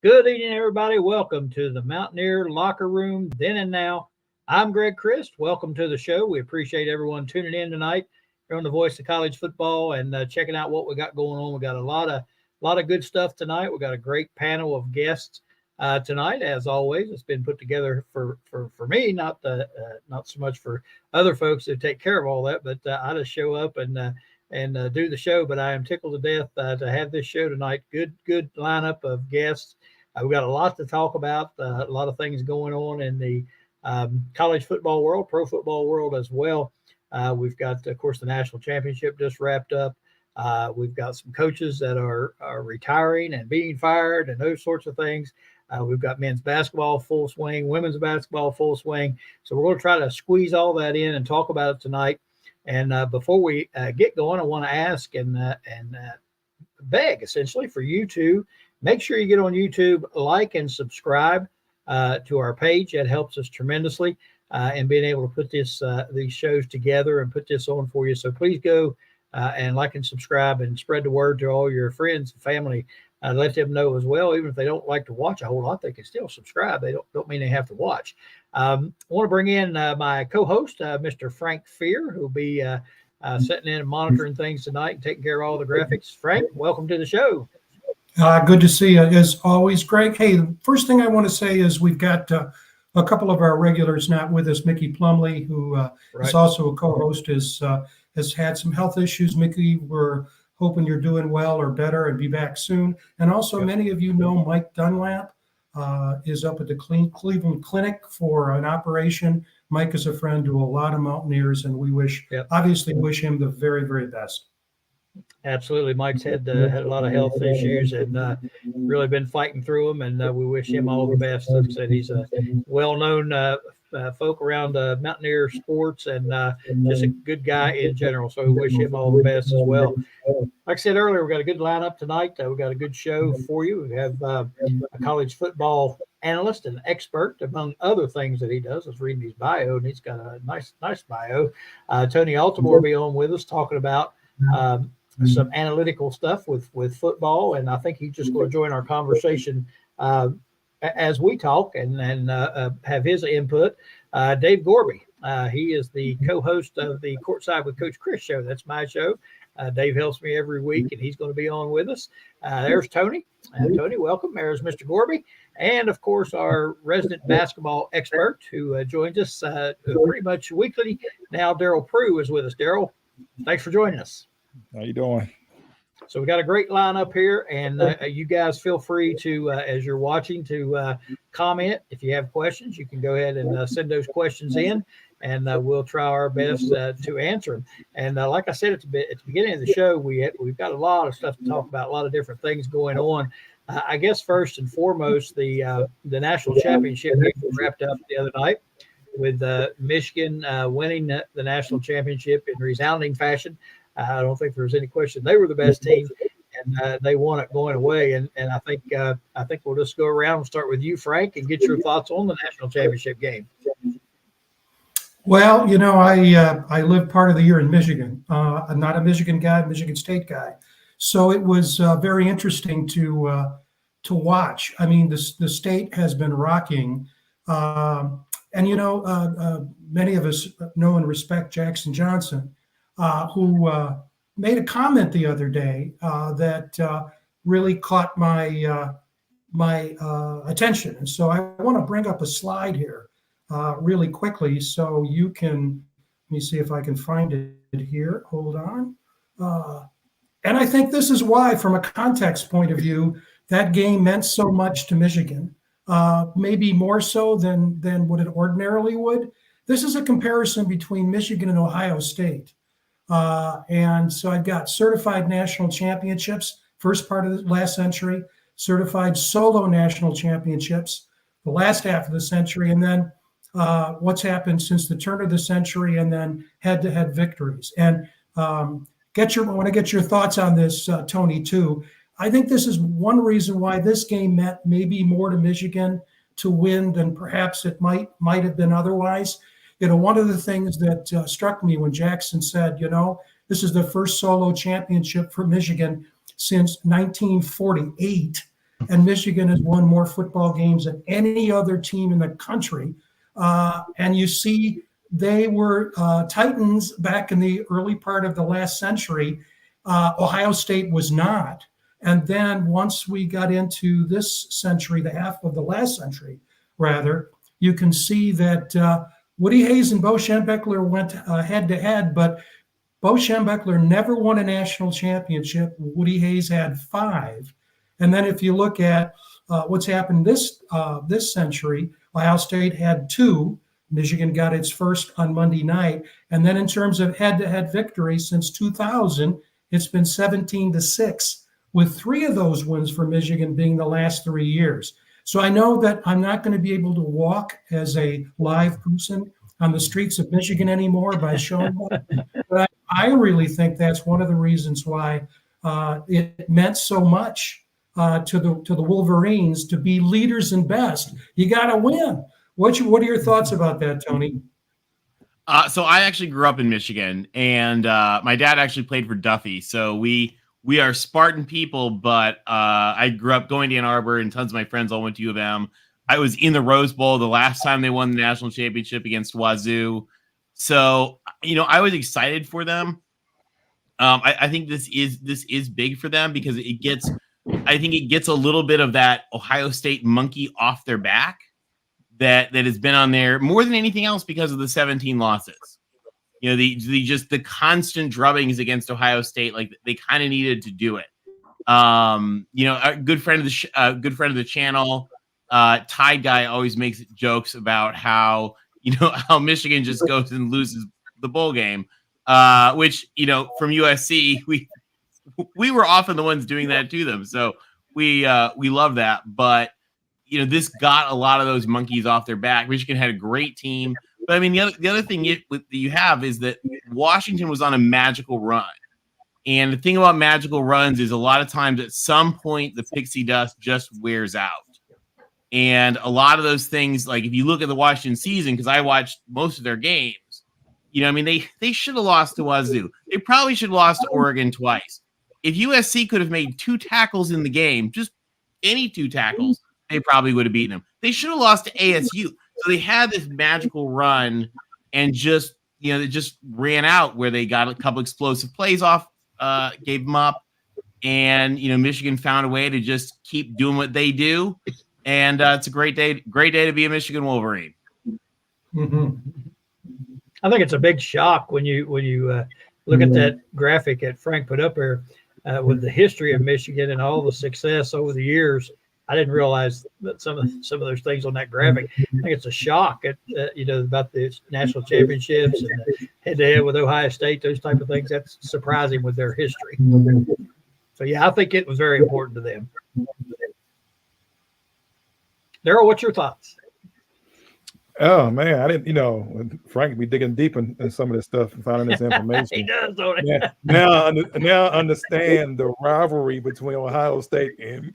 Good evening, everybody. Welcome to the Mountaineer Locker Room Then and Now. I'm Greg Christ. Welcome to the show. We appreciate everyone tuning in tonight. You're on the Voice of College Football and checking out what we got going on. We got a lot of good stuff tonight. We got a great panel of guests tonight, as always. It's been put together for me, not so much for other folks that take care of all that, but I just show up and do the show. But I am tickled to death to have this show tonight. Good lineup of guests. We've got a lot to talk about, a lot of things going on in the college football world, pro football world as well. We've got, of course, the national championship just wrapped up. We've got some coaches that are retiring and being fired and those sorts of things. We've got men's basketball full swing, women's basketball full swing. So we're going to try to squeeze all that in and talk about it tonight. And before we get going, I want to ask and beg, essentially, for you to make sure you get on YouTube, like and subscribe to our page. That helps us tremendously in being able to put these shows together and put this on for you. So please go and like and subscribe and spread the word to all your friends and family. Let them know as well. Even if they don't like to watch a whole lot, they can still subscribe. They don't mean they have to watch. I want to bring in my co-host, Mr. Frank Fear, who'll be sitting in and monitoring things tonight and taking care of all the graphics. Frank, welcome to the show. Good to see you, as always, Greg. Hey, the first thing I want to say is we've got a couple of our regulars not with us. Mickey Plumley, who is also a co-host, has had some health issues. Mickey, we're hoping you're doing well or better and be back soon. And also, many of you know Mike Dunlap is up at the Cleveland Clinic for an operation. Mike is a friend to a lot of Mountaineers, and we obviously wish him the very, very best. Absolutely. Mike's had a lot of health issues and really been fighting through them, and we wish him all the best. Like I said, he's a well-known folk around Mountaineer sports and just a good guy in general. So we wish him all the best as well. Like I said earlier, we've got a good lineup tonight. We've got a good show for you. We have a college football analyst and expert, among other things that he does. I was reading his bio, and he's got a nice bio. Tony Altimore will be on with us talking about some analytical stuff with football, and I think he's just going to join our conversation as we talk and have his input. Dave Gorby, he is the co-host of the Courtside with Coach Chris show. That's my show. Dave helps me every week, and he's going to be on with us. There's Tony. Tony, welcome. There's Mr. Gorby. And, of course, our resident basketball expert who joins us pretty much weekly now, Darryl Prue, is with us. Darryl, thanks for joining us. How you doing? So we got a great lineup here, and you guys feel free to, as you're watching, to comment. If you have questions, you can go ahead and send those questions in, and we'll try our best to answer them. And like I said at the beginning of the show, we've got a lot of stuff to talk about, a lot of different things going on. I guess first and foremost, the national championship wrapped up the other night with Michigan winning the national championship in resounding fashion. I don't think there's any question they were the best team, and they won it going away. And I think we'll just go around and start with you, Frank, and get your thoughts on the national championship game. Well, you know, I lived part of the year in Michigan. I'm not a Michigan guy, Michigan State guy, so it was very interesting to watch. I mean, the state has been rocking, and you know, many of us know and respect Jackson Johnson. Who made a comment the other day that really caught my attention. And so I want to bring up a slide here really quickly so you can, let me see if I can find it here. Hold on. And I think this is why, from a context point of view, that game meant so much to Michigan, maybe more so than what it ordinarily would. This is a comparison between Michigan and Ohio State. And so I've got certified national championships, first part of the last century, certified solo national championships, the last half of the century, and then what's happened since the turn of the century, and then head-to-head victories. And I want to get your thoughts on this, Tony, too. I think this is one reason why this game meant maybe more to Michigan to win than perhaps it might have been otherwise. You know, one of the things that struck me when Jackson said, you know, this is the first solo championship for Michigan since 1948. and Michigan has won more football games than any other team in the country. And you see, they were Titans back in the early part of the last century. Ohio State was not. And then once we got into this century, the half of the last century, rather, you can see that Woody Hayes and Bo Schembechler went head to head, but Bo Schembechler never won a national championship. Woody Hayes had 5. And then if you look at what's happened this century, Ohio State had 2. Michigan got its first on Monday night. And then in terms of head-to-head victories since 2000, it's been 17-6, with 3 of those wins for Michigan being the last 3 years. So I know that I'm not going to be able to walk as a live person on the streets of Michigan anymore by showing up. But I really think that's one of the reasons why it meant so much to the Wolverines to be leaders and best. You got to win. What are your thoughts about that, Tony? So I actually grew up in Michigan, and my dad actually played for Duffy. So we are Spartan people, but I grew up going to Ann Arbor, and tons of my friends all went to U of M. I was in the Rose Bowl the last time they won the national championship against Wazoo. So, I was excited for them. I think this is big for them because I think it gets a little bit of that Ohio State monkey off their back that has been on there more than anything else because of the 17 losses. The constant drubbings against Ohio State, like they kind of needed to do it. A good friend of the channel, Tide Guy, always makes jokes about how Michigan just goes and loses the bowl game, which from USC we were often the ones doing that to them. So we love that, but this got a lot of those monkeys off their back. Michigan had a great team, but I mean the other thing that you have is that Washington was on a magical run. And the thing about magical runs is a lot of times at some point the pixie dust just wears out. And a lot of those things, like if you look at the Washington season, because I watched most of their games, they should have lost to Wazoo. They probably should have lost to Oregon twice. If USC could have made 2 tackles in the game, just any 2 tackles, they probably would have beaten them. They should have lost to ASU. So they had this magical run and just, they just ran out where they got a couple explosive plays off, gave them up. And, Michigan found a way to just keep doing what they do. And it's a great day to be a Michigan Wolverine. Mm-hmm. I think it's a big shock when you look at that graphic that Frank put up there with the history of Michigan and all the success over the years. I didn't realize that some of those things on that graphic. I think it's a shock at about the national championships and head-to-head with Ohio State, those type of things. That's surprising with their history. So yeah, I think it was very important to them. Darryl, what's your thoughts? Oh man, I didn't. Frank be digging deep in some of this stuff and finding this information. He does, don't he? Yeah. Now understand the rivalry between Ohio State and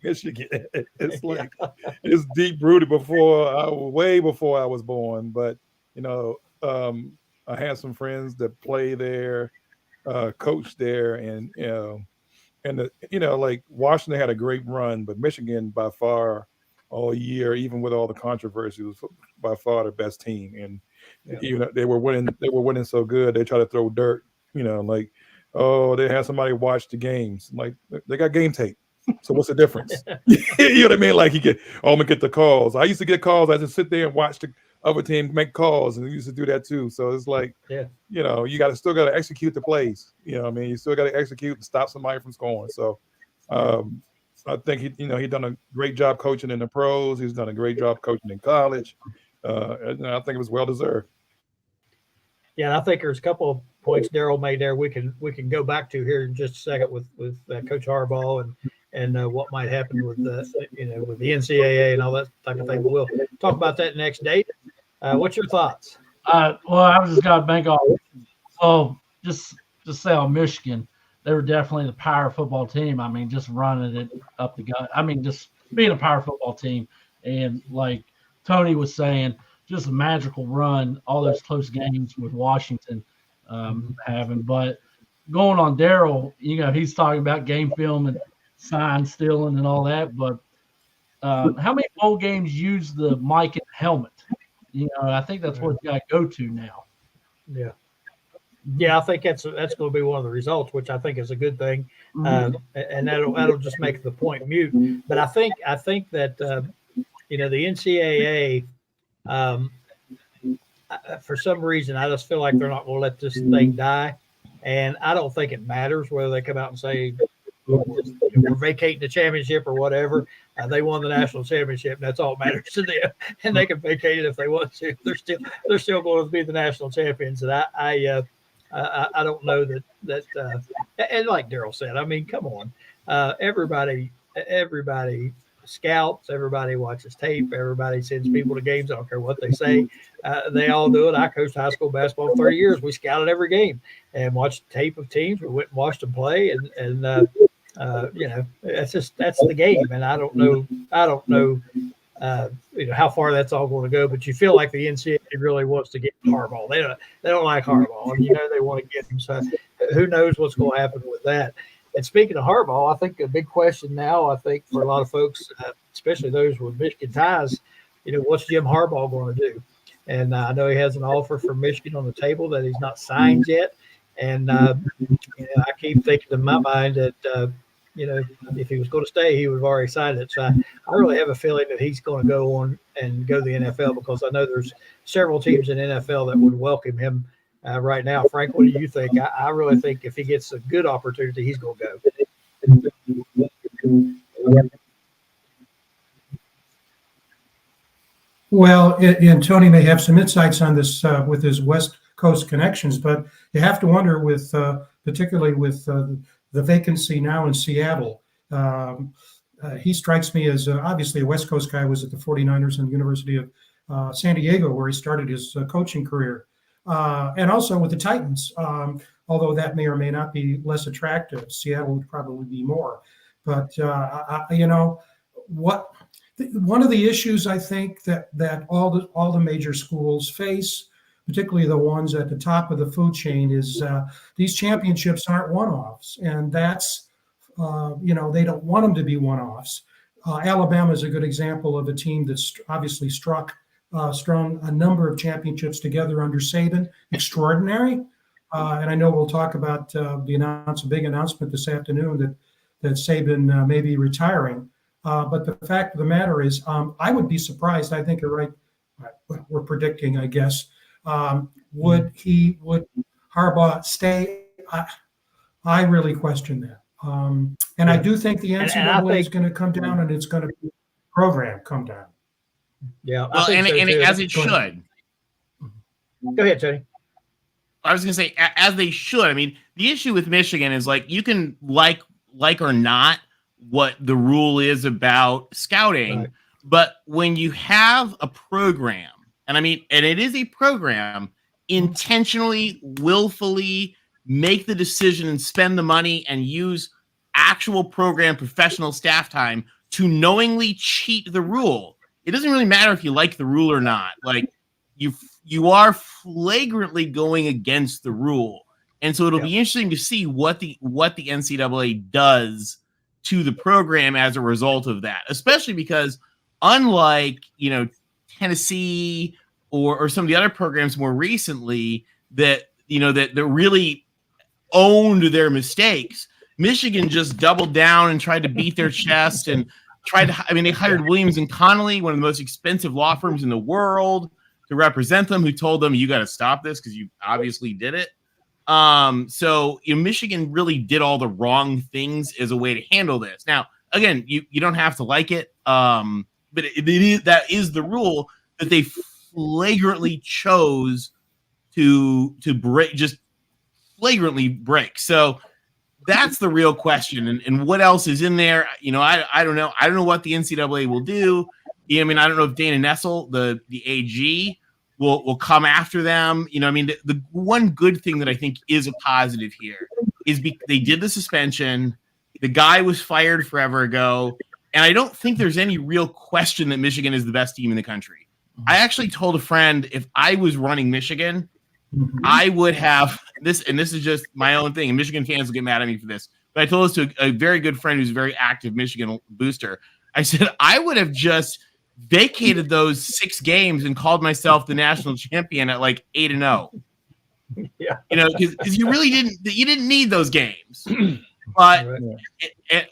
Michigan. It's like it's deep rooted way before I was born. But I had some friends that play there, coach there, and like Washington had a great run, but Michigan by far all year, even with all the controversy, was by far the best team. And they were winning so good, they try to throw dirt, like, oh, they had somebody watch the games. Like, they got game tape. So what's the difference? You know what I mean? Like, I'm gonna get the calls. I used to get calls. I just sit there and watch the other team make calls, and we used to do that too. So it's like, you still got to execute the plays. You still got to execute and stop somebody from scoring. So, I think he done a great job coaching in the pros. He's done a great job coaching in college. And I think it was well deserved. Yeah, and I think there's a couple of points Darryl made there we can go back to here in just a second with Coach Harbaugh and what might happen with with the NCAA and all that type of thing. But we'll talk about that next date. What's your thoughts? Well, I was just got to bank off. So just say on Michigan. They were definitely the power football team. I mean, just running it up the gut. I mean, just being a power football team. And like Tony was saying, just a magical run, all those close games with Washington having. But going on Darryl, he's talking about game film sign stealing and all that. But how many bowl games use the mic and helmet? I think that's what you got to go to now. Yeah. Yeah, I think that's going to be one of the results, which I think is a good thing, and that'll just make the point mute. But I think that the NCAA, for some reason, I just feel like they're not going to let this thing die, and I don't think it matters whether they come out and say we're vacating the championship or whatever. They won the national championship. And that's all that matters to them, and they can vacate it if they want to. They're still going to be the national champions, and I don't know that and like Darryl said, I mean, come on, everybody scouts, everybody watches tape, everybody sends people to games. I don't care what they say. They all do it. I coached high school basketball for 30 years. We scouted every game and watched tape of teams. We went and watched them play, and that's the game. And I don't know how far that's all going to go, but you feel like the NCAA really wants to get Harbaugh. They don't like Harbaugh, and they want to get him. So who knows what's going to happen with that? And speaking of Harbaugh, I think a big question now, I think for a lot of folks, especially those with Michigan ties, what's Jim Harbaugh going to do? And I know he has an offer from Michigan on the table that he's not signed yet. And I keep thinking in my mind that if he was going to stay, he would have already signed it. So I really have a feeling that he's going to go on and go to the NFL, because I know there's several teams in NFL that would welcome him right now. Frank, what do you think? I really think if he gets a good opportunity, he's going to go. Well, and Tony may have some insights on this with his West Coast connections, but you have to wonder particularly with the vacancy now in Seattle. He strikes me as obviously a West Coast guy. Was at the 49ers and the University of San Diego, where he started his coaching career. And also with the Titans, although that may or may not be less attractive. Seattle would probably be more. But, one of the issues I think that all the major schools face, particularly the ones at the top of the food chain, is these championships aren't one-offs. And that's, they don't want them to be one-offs. Alabama is a good example of a team that's obviously strung a number of championships together under Saban. Extraordinary. And I know we'll talk about a big announcement this afternoon that Saban may be retiring. But the fact of the matter is, I would be surprised. I think you're right. We're predicting, I guess. Would Harbaugh stay? I really question that. And I do think the NCAA is going to come down, and it's going to be program come down. Yeah, well, as it should. Go ahead, Tony. I was going to say, as they should. I mean, the issue with Michigan is, like, you can like or not what the rule is about scouting, right. But when you have a program, and it is a program, intentionally, willfully make the decision and spend the money and use actual program professional staff time to knowingly cheat the rule. It doesn't really matter if you like the rule or not. Like, you are flagrantly going against the rule. And so it'll be interesting to see what the NCAA does to the program as a result of that, especially because unlike, Tennessee or some of the other programs more recently that really owned their mistakes, Michigan just doubled down and tried to beat their chest and they hired Williams and Connolly, one of the most expensive law firms in the world, to represent them, who told them, you got to stop this because you obviously did it. So Michigan really did all the wrong things as a way to handle this. Now, again, you don't have to like it, but that is the rule that they flagrantly chose to break, just flagrantly break. So that's the real question. And what else is in there? I don't know. I don't know what the NCAA will do. I don't know if Dana Nessel, the AG, will come after them. The one good thing that I think is a positive here is they did the suspension. The guy was fired forever ago. And I don't think there's any real question that Michigan is the best team in the country. I actually told a friend, if I was running Michigan, I would have this, and this is just my own thing, and Michigan fans will get mad at me for this. but I told this to a very good friend who's a very active Michigan booster. I said, I would have just vacated those 6 games and called myself the national champion at like 8-0. Yeah. Because you really didn't need those games. But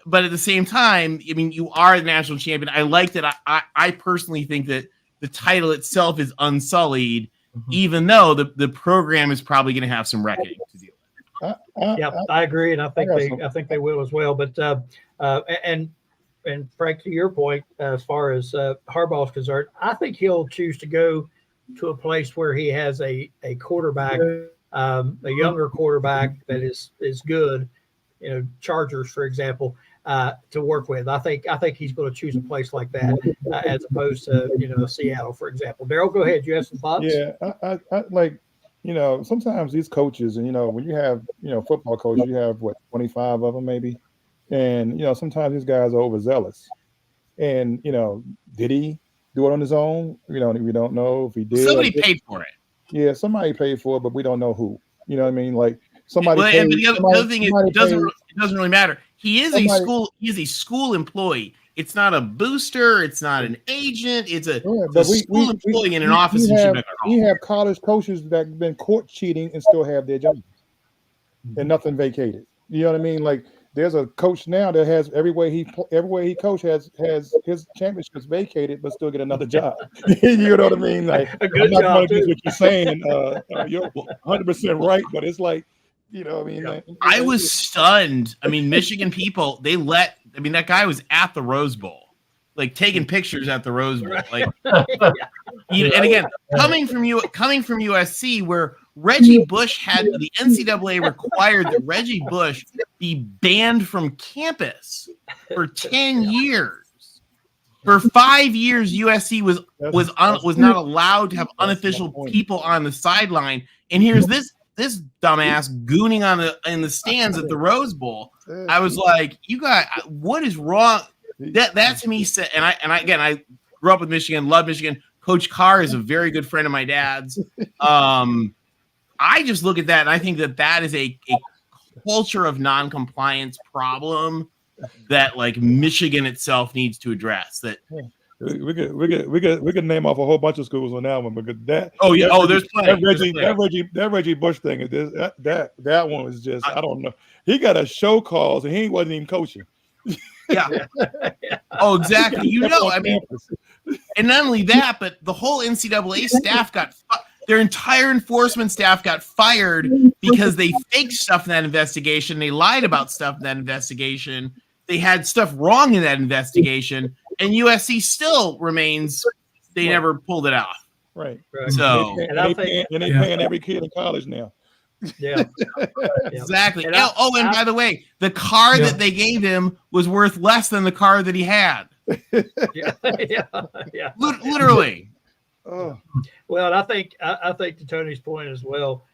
but at the same time, I mean, you are the national champion. I like that. I personally think that the title itself is unsullied, even though the program is probably going to have some reckoning to deal with. I agree, and I think they will as well. But and Frank, to your point, as far as Harbaugh is concerned, I think he'll choose to go to a place where he has a quarterback, a younger quarterback that is good. Chargers, for example, to work with. I think he's going to choose a place like that as opposed to Seattle, for example. Darryl, go ahead. You have some thoughts? Yeah, I like sometimes these coaches, and when you have football coaches, you have 25 of them maybe, and sometimes these guys are overzealous. And did he do it on his own? We don't know if he did. Somebody paid for it. Yeah, somebody paid for it, but we don't know who. You know what I mean? Like. Somebody and the other thing is, it doesn't really matter. He is a school employee. It's not a booster. It's not an agent. It's a school employee in an office. We have college coaches that have been caught cheating and still have their jobs, and nothing vacated. You know what I mean? Like there's a coach now that has everywhere he coach has his championships vacated, but still get another job. You know what I mean? Like a good job. What you're saying, you're 100% right, but it's like. You know what I mean? Like, I was stunned. I mean, Michigan people, that guy was at the Rose Bowl, like taking pictures at the Rose Bowl. Like, and again, coming from USC, where Reggie Bush had the NCAA required that Reggie Bush be banned from campus for 10 years. For 5 years, USC was not allowed to have unofficial people on the sideline. And here's this dumbass gooning in the stands at the Rose Bowl. I was like, you guys, what is wrong? That to me said, and I grew up with Michigan, love Michigan. Coach Carr is a very good friend of my dad's. I just look at that and I think that is a culture of non-compliance problem that like Michigan itself needs to address. That we could name off a whole bunch of schools on that one, because that. Oh yeah. There's plenty. That Reggie Bush thing. That one was just. I don't know. He got a show calls and he wasn't even coaching. Yeah. Oh, exactly. I mean, and not only that, but the whole NCAA staff their entire enforcement staff got fired because they faked stuff in that investigation. They lied about stuff in that investigation. They had stuff wrong in that investigation. And USC still remains, they never pulled it off. Right. So, they're paying every kid in college now. Yeah. Exactly. And by the way, the car that they gave him was worth less than the car that he had. Yeah. Literally. Oh. Well, I think to Tony's point as well,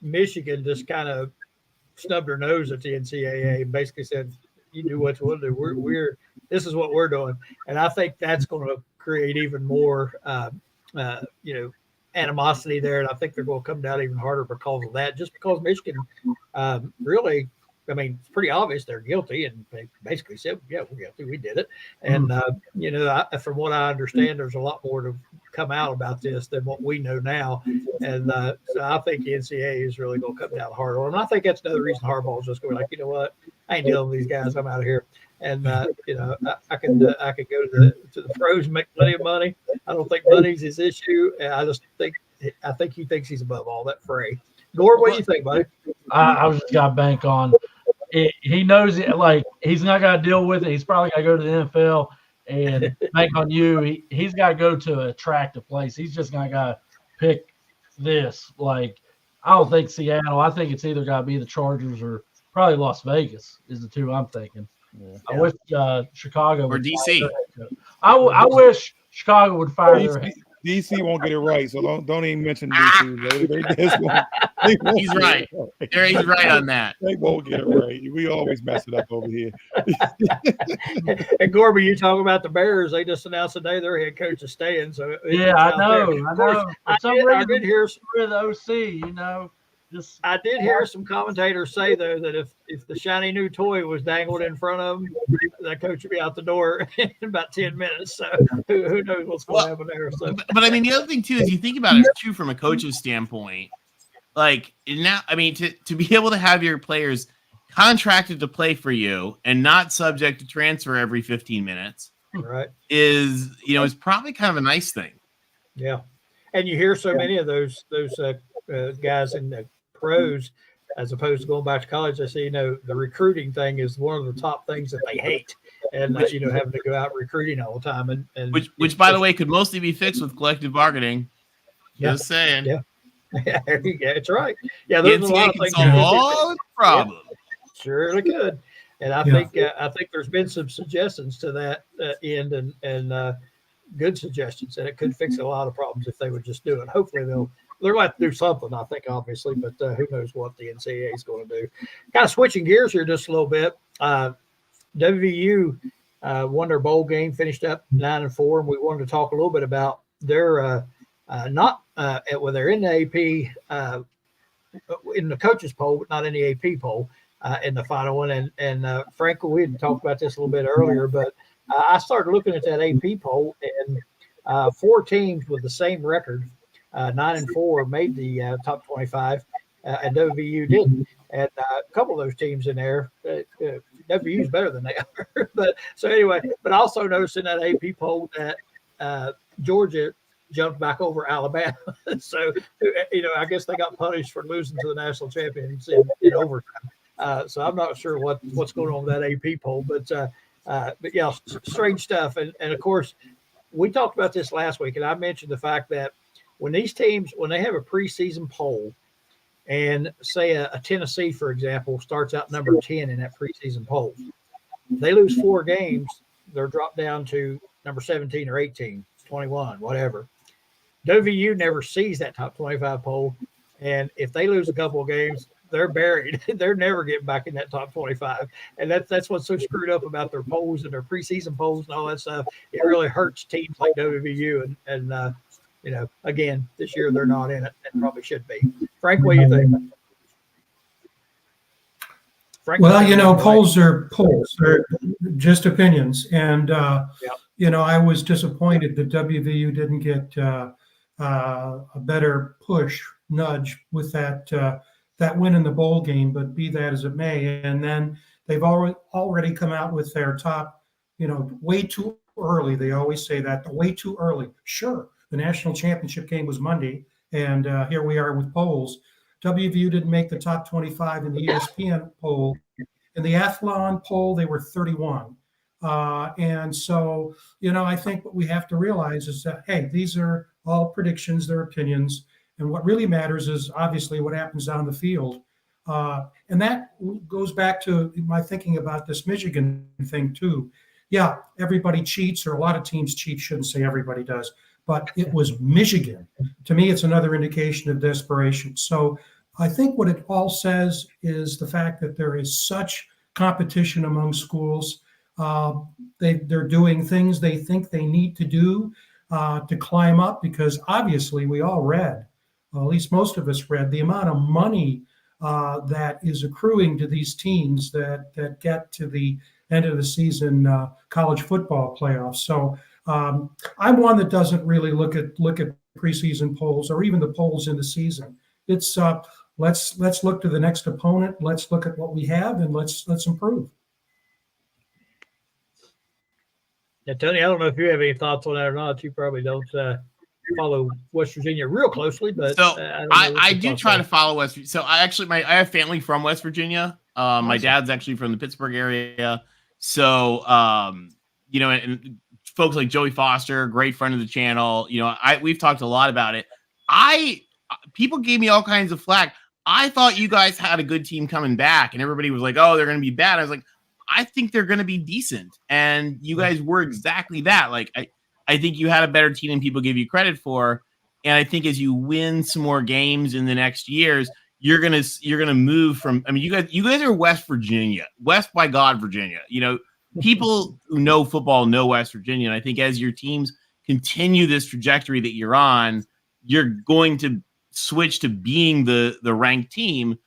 Michigan just kind of snubbed her nose at the NCAA and basically said, you do what you want to do. This is what we're doing. And I think that's going to create even more, animosity there. And I think they're going to come down even harder because of that, just because Michigan really, I mean, it's pretty obvious they're guilty. And they basically said, yeah, we're guilty. We did it. And, from what I understand, there's a lot more to come out about this than what we know now. And so I think the NCAA is really going to come down hard on them. And I think that's another reason Harbaugh is just going like, you know what? I ain't dealing with these guys. I'm out of here. And, I could go to the pros and make plenty of money. I don't think money's his issue. And I think he thinks he's above all that fray. Gord, what do you think, buddy? I was just got to bank on it. He knows it. Like, he's not got to deal with it. He's probably got to go to the NFL and bank on you. He's got to go to an attractive place. He's just got to pick this. Like, I don't think Seattle. I think it's either got to be the Chargers or probably Las Vegas is the two I'm thinking. Yeah. I wish Chicago or DC. I wish Chicago would fire their head. DC won't get it right, so don't even mention DC. He's right. He's right on that. They won't get it right. We always mess it up over here. And Gorby, you talk about the Bears. They just announced today their head coach is staying. So yeah, I know. For some reason, I did hear the OC. Just I did hear some commentators say though that if the shiny new toy was dangled in front of them, that coach would be out the door in about 10 minutes. So who knows what's going to happen there? So, but I mean, the other thing too is you think about it too from a coach's standpoint. Like now, I mean, to be able to have your players contracted to play for you and not subject to transfer every 15 minutes, right, is probably kind of a nice thing. Yeah, and you hear so many of those guys in the pros, as opposed to going back to college. They say the recruiting thing is one of the top things that they hate, and having to go out recruiting all the time, and which by the way could mostly be fixed with collective bargaining. Just saying. Yeah. Yeah, it's right. Yeah, there's a lot of things. Solve all the problems. Yeah, surely could. And I think there's been some suggestions to that end, and good suggestions, and it could fix a lot of problems if they would just do it. Hopefully they're going to have to do something, I think, obviously, but who knows what the NCAA is going to do. Kind of switching gears here just a little bit. WVU won their bowl game, finished up 9-4, and we wanted to talk a little bit about their they're in the AP in the coaches poll, but not in the AP poll in the final one. And Frank, we had talked about this a little bit earlier, but I started looking at that AP poll, and 4 teams with the same record, 9-4, made the top 25, and WVU didn't. And a couple of those teams in there, WVU is better than they are. But I also noticed in that AP poll that Georgia jumped back over Alabama. So, I guess they got punished for losing to the national champions in overtime. So I'm not sure what's going on with that AP poll, but yeah, strange stuff. And of course, we talked about this last week, and I mentioned the fact that when these teams, when they have a preseason poll, and say a Tennessee, for example, starts out number 10 in that preseason poll, they lose 4 games, they're dropped down to number 17 or 18, 21, whatever. WVU never sees that top 25 poll, and if they lose a couple of games, they're buried. They're never getting back in that top 25, and that's what's so screwed up about their polls and their preseason polls and all that stuff. It really hurts teams like WVU, and again, this year they're not in it and probably should be. Frank, what do you think? Frank, polls are polls. They're just opinions, and I was disappointed that WVU didn't get a better nudge with that win in the bowl game. But be that as it may, and then they've already come out with their top, way too early. They always say that way too early. Sure, the national championship game was Monday, and here we are with polls. WVU didn't make the top 25 in the ESPN poll. In the Athlon poll, they were 31. And so, I think what we have to realize is that, hey, these are all predictions, they're opinions. And what really matters is obviously what happens down the field. And that goes back to my thinking about this Michigan thing too. Yeah, everybody cheats, or a lot of teams cheat. Shouldn't say everybody does, but it was Michigan. To me, it's another indication of desperation. So I think what it all says is the fact that there is such competition among schools. They're doing things they think they need to do to climb up, because obviously we all read, well, at least most of us read, the amount of money that is accruing to these teams that get to the end of the season college football playoffs. So I'm one that doesn't really look at preseason polls or even the polls in the season. It's let's look to the next opponent. Let's look at what we have, and let's improve. Now, Tony, I don't know if you have any thoughts on that or not. You probably don't follow West Virginia real closely, but so I do try to follow West Virginia. So I have family from West Virginia. Awesome. My dad's actually from the Pittsburgh area. So, and folks like Joey Foster, great friend of the channel, we've talked a lot about it. People gave me all kinds of flack. I thought you guys had a good team coming back, and everybody was like, oh, they're going to be bad. I was like, I think they're going to be decent. And you guys were exactly that. Like, I think you had a better team than people give you credit for. And I think as you win some more games in the next years, you're gonna move from. I mean, you guys are West Virginia, West by God, Virginia. People who know football know West Virginia. And I think as your teams continue this trajectory that you're on, you're going to switch to being the ranked team,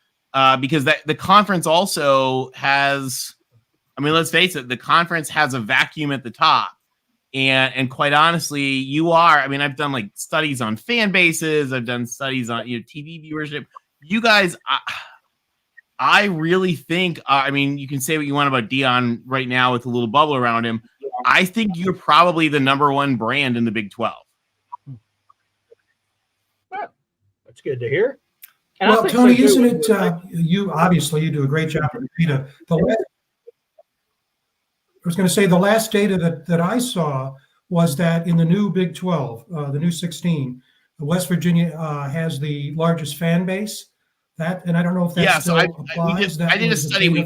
because that the conference also has, I mean, let's face it, the conference has a vacuum at the top. And quite honestly, I mean, I've done like studies on fan bases. I've done studies on, TV viewership. You guys, I really think, I mean, you can say what you want about Dion right now with a little bubble around him. I think you're probably the number one brand in the Big 12. Well, that's good to hear. And well, Tony, isn't it, you do a great job with data. I was going to say the last data that I saw was that in the new Big 12, the new 16, West Virginia has the largest fan base. And I don't know if that still applies. I did a study. We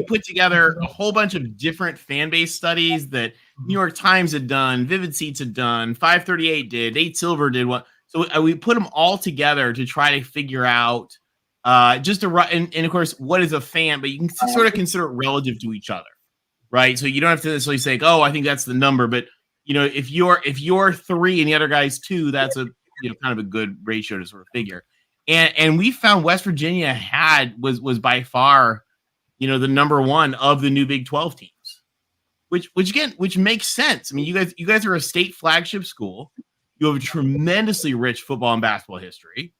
put together a whole bunch of different fan base studies that New York Times had done, Vivid Seats had done, 538 did, 8 Silver did one. So we put them all together to try to figure out and of course, what is a fan? But you can sort of consider it relative to each other. Right. So you don't have to necessarily say, oh, I think that's the number. But, if you're 3 and the other guy's 2, that's a, kind of a good ratio to sort of figure. And we found West Virginia was by far, the number one of the new Big 12 teams, which makes sense. I mean, you guys are a state flagship school. You have a tremendously rich football and basketball history.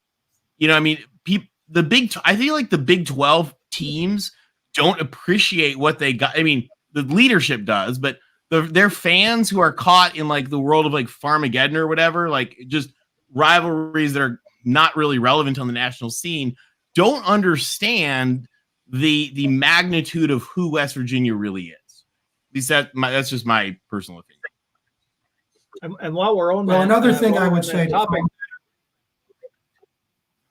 I mean, I feel like the Big 12 teams don't appreciate what they got. I mean, the leadership does, but their fans who are caught in like the world of like Farmageddon or whatever, like just rivalries that are not really relevant on the national scene, don't understand the magnitude of who West Virginia really is. At least that's just my personal opinion. And while we're on another thing I would say topic.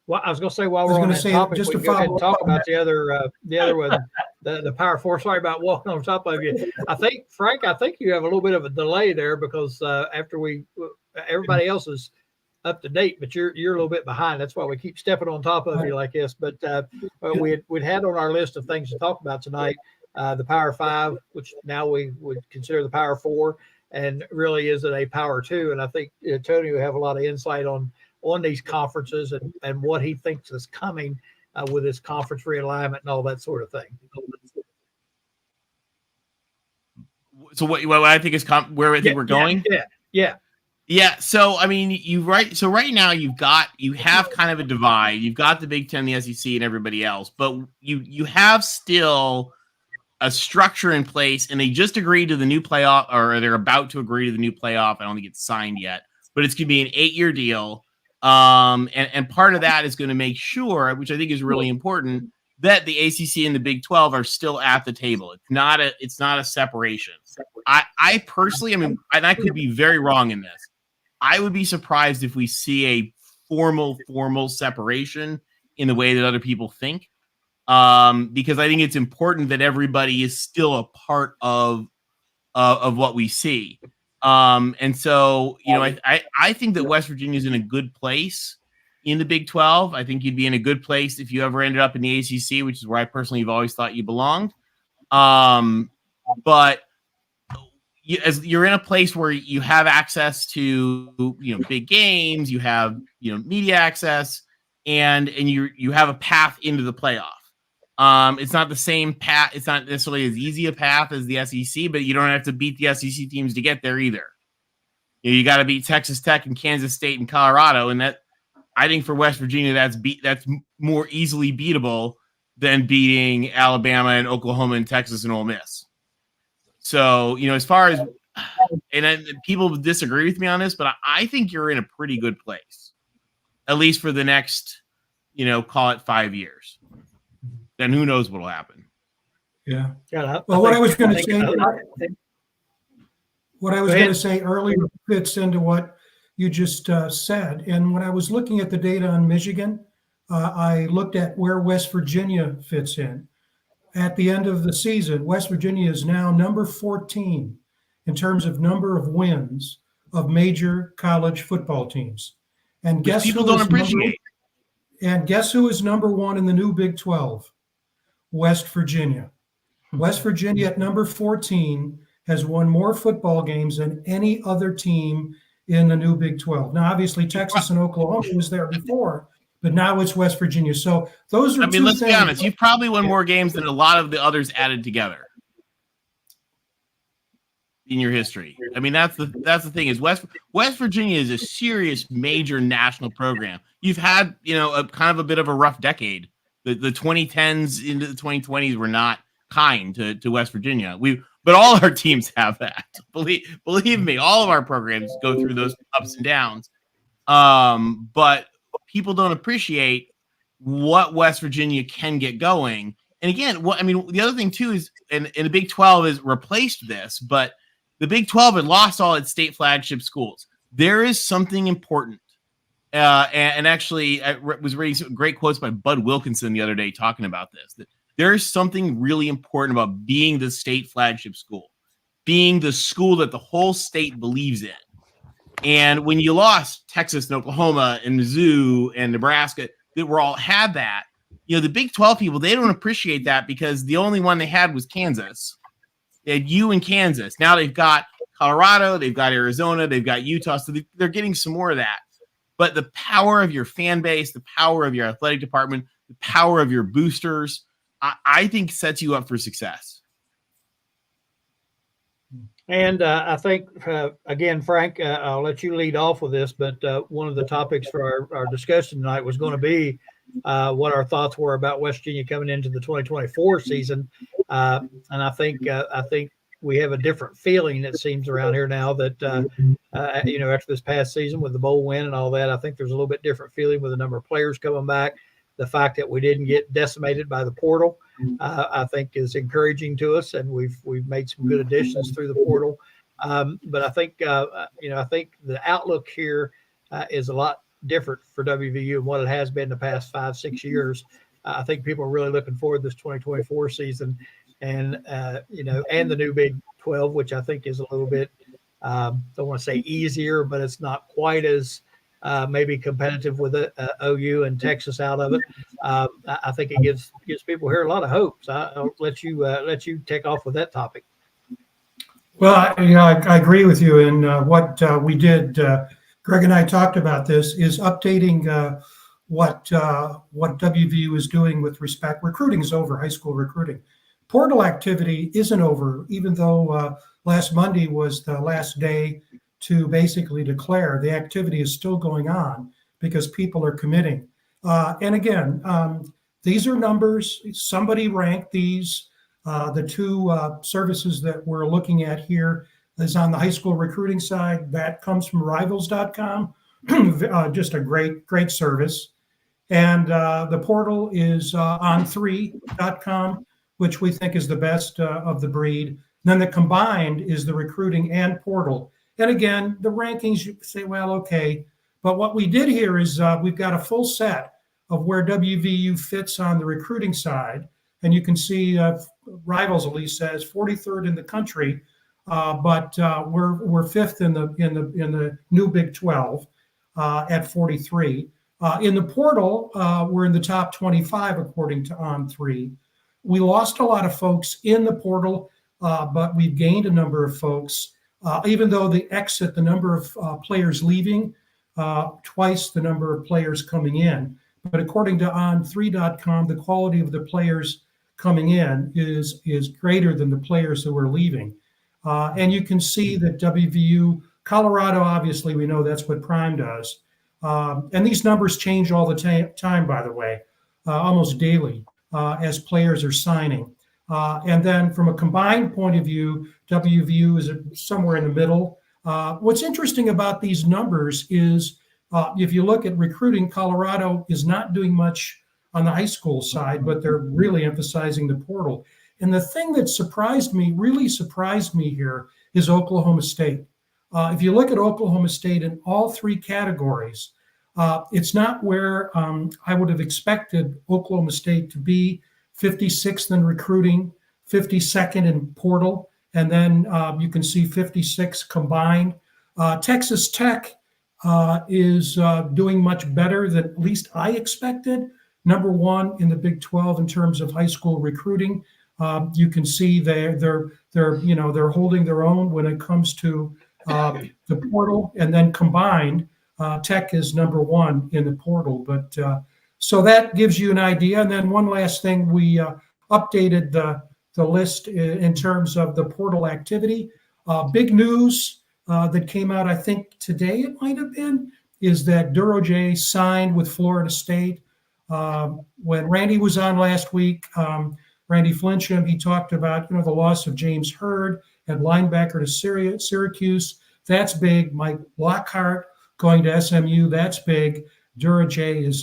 Well, I was going to say while we're on that topic, just we can go ahead and talk about the other one. The Power 4. Sorry about walking on top of you. I think, Frank, you have a little bit of a delay there because after everybody else is up to date, but you're a little bit behind. That's why we keep stepping on top of you like this. But we'd had on our list of things to talk about tonight the Power 5, which now we would consider the Power 4, and really is it a Power 2. And I think Tony will have a lot of insight on these conferences and what he thinks is coming with this conference realignment and all that sort of thing. So what I think is where I think we're going? Yeah. So, I mean, so right now you have kind of a divide. You've got the Big Ten, the SEC, and everybody else, but you have still a structure in place, and they just agreed to the new playoff, or they're about to agree to the new playoff. I don't think it's signed yet, but it's going to be an 8-year deal. And part of that is going to make sure, which I think is really important, that the ACC and the Big 12 are still at the table. It's not a separation. I personally, I mean, and I could be very wrong in this, I would be surprised if we see a formal separation in the way that other people think, because I think it's important that everybody is still a part of what we see. And so, I think that West Virginia is in a good place in the Big 12. I think you'd be in a good place if you ever ended up in the ACC, which is where I personally have always thought you belonged. But as you're in a place where you have access to, big games, you have, media access, and you have a path into the playoff. It's not the same path. It's not necessarily as easy a path as the SEC, but you don't have to beat the SEC teams to get there either. You got to beat Texas Tech and Kansas State and Colorado, and that, I think, for West Virginia, that's more easily beatable than beating Alabama and Oklahoma and Texas and Ole Miss. So, as far as, and people disagree with me on this, but I think you're in a pretty good place, at least for the next, call it 5 years. Then who knows what will happen? Yeah. Well, what I was going to say earlier fits into what you just said. And when I was looking at the data on Michigan, I looked at where West Virginia fits in. At the end of the season, West Virginia is now number 14 in terms of number of wins of major college football teams. And guess people don't appreciate. And guess who is number 1 in the new Big 12? West Virginia. West Virginia at number 14 has won more football games than any other team in the new Big 12. Now, obviously, Texas and Oklahoma was there before, but now it's West Virginia. So those are I mean, two let's things. be honest. You've probably won more games than a lot of the others added together in your history. I mean, that's the thing is West Virginia is a serious major national program. You've had, a kind of a bit of a rough decade. The 2010s into the 2020s were not kind to West Virginia. But all our teams have that. Believe me, all of our programs go through those ups and downs. But people don't appreciate what West Virginia can get going. And again, the other thing too is, and the Big 12 has replaced this, but the Big 12 had lost all its state flagship schools. There is something important. And actually, I was reading some great quotes by Bud Wilkinson the other day talking about this, that there is something really important about being the state flagship school, being the school that the whole state believes in. And when you lost Texas and Oklahoma and Mizzou and Nebraska, that were all had that, the Big 12 people, they don't appreciate that because the only one they had was Kansas. They had you and Kansas. Now they've got Colorado, they've got Arizona, they've got Utah. So they're getting some more of that. But the power of your fan base, the power of your athletic department, the power of your boosters, I think sets you up for success. And I think, again, Frank, I'll let you lead off with this, but one of the topics for our discussion tonight was going to be what our thoughts were about West Virginia coming into the 2024 season. And I think we have a different feeling, it seems, around here now that, after this past season with the bowl win and all that, I think there's a little bit different feeling with the number of players coming back. The fact that we didn't get decimated by the portal, I think is encouraging to us, and we've made some good additions through the portal. But I think, I think the outlook here is a lot different for WVU and what it has been the past 5-6 years. I think people are really looking forward to this 2024 season, and and the new Big 12, which I think is a little bit, don't want to say easier, but it's not quite as maybe competitive with OU and Texas out of it. I think it gives people here a lot of hope. So I'll let you take off with that topic. Well, I agree with you. And what we did, Greg and I talked about this, is updating what WVU is doing with respect. Recruiting is over, high school recruiting. Portal activity isn't over, even though last Monday was the last day to basically declare. The activity is still going on because people are committing. And again, these are numbers. Somebody ranked these. The two services that we're looking at here is on the high school recruiting side. That comes from rivals.com, just a great service. And the portal is on3.com, which we think is the best of the breed. And then the combined is the recruiting and portal. And again, the rankings, you say, well, okay. But what we did here is we've got a full set of where WVU fits on the recruiting side. And you can see Rivals at least says 43rd in the country, but we're fifth in the new Big 12 at 43. In the portal, we're in the top 25 according to On3. We lost a lot of folks in the portal, but we've gained a number of folks. Even though the number of players leaving, twice the number of players coming in. But according to on3.com, the quality of the players coming in is greater than the players who are leaving. And you can see that WVU, Colorado, obviously, we know that's what Prime does. And these numbers change all the time, by the way, almost daily as players are signing. And then from a combined point of view, WVU is somewhere in the middle. What's interesting about these numbers is if you look at recruiting, Colorado is not doing much on the high school side, but they're really emphasizing the portal. And the thing that really surprised me here is Oklahoma State. If you look at Oklahoma State in all three categories, it's not where I would have expected Oklahoma State to be. 56th in recruiting, 52nd in portal, and then you can see 56 combined. Texas Tech is doing much better than at least I expected. Number one in the Big 12 in terms of high school recruiting. You can see they're holding their own when it comes to the portal, and then combined, Tech is number one in the portal. But So that gives you an idea. And then one last thing, we updated the list in terms of the portal activity. Big news that came out, I think today it might have been, is that Darryl signed with Florida State. When Randy was on last week, Randy Flincham, he talked about the loss of James Hurd at linebacker to Syracuse. That's big. Mike Lockhart going to SMU. That's big. Darryl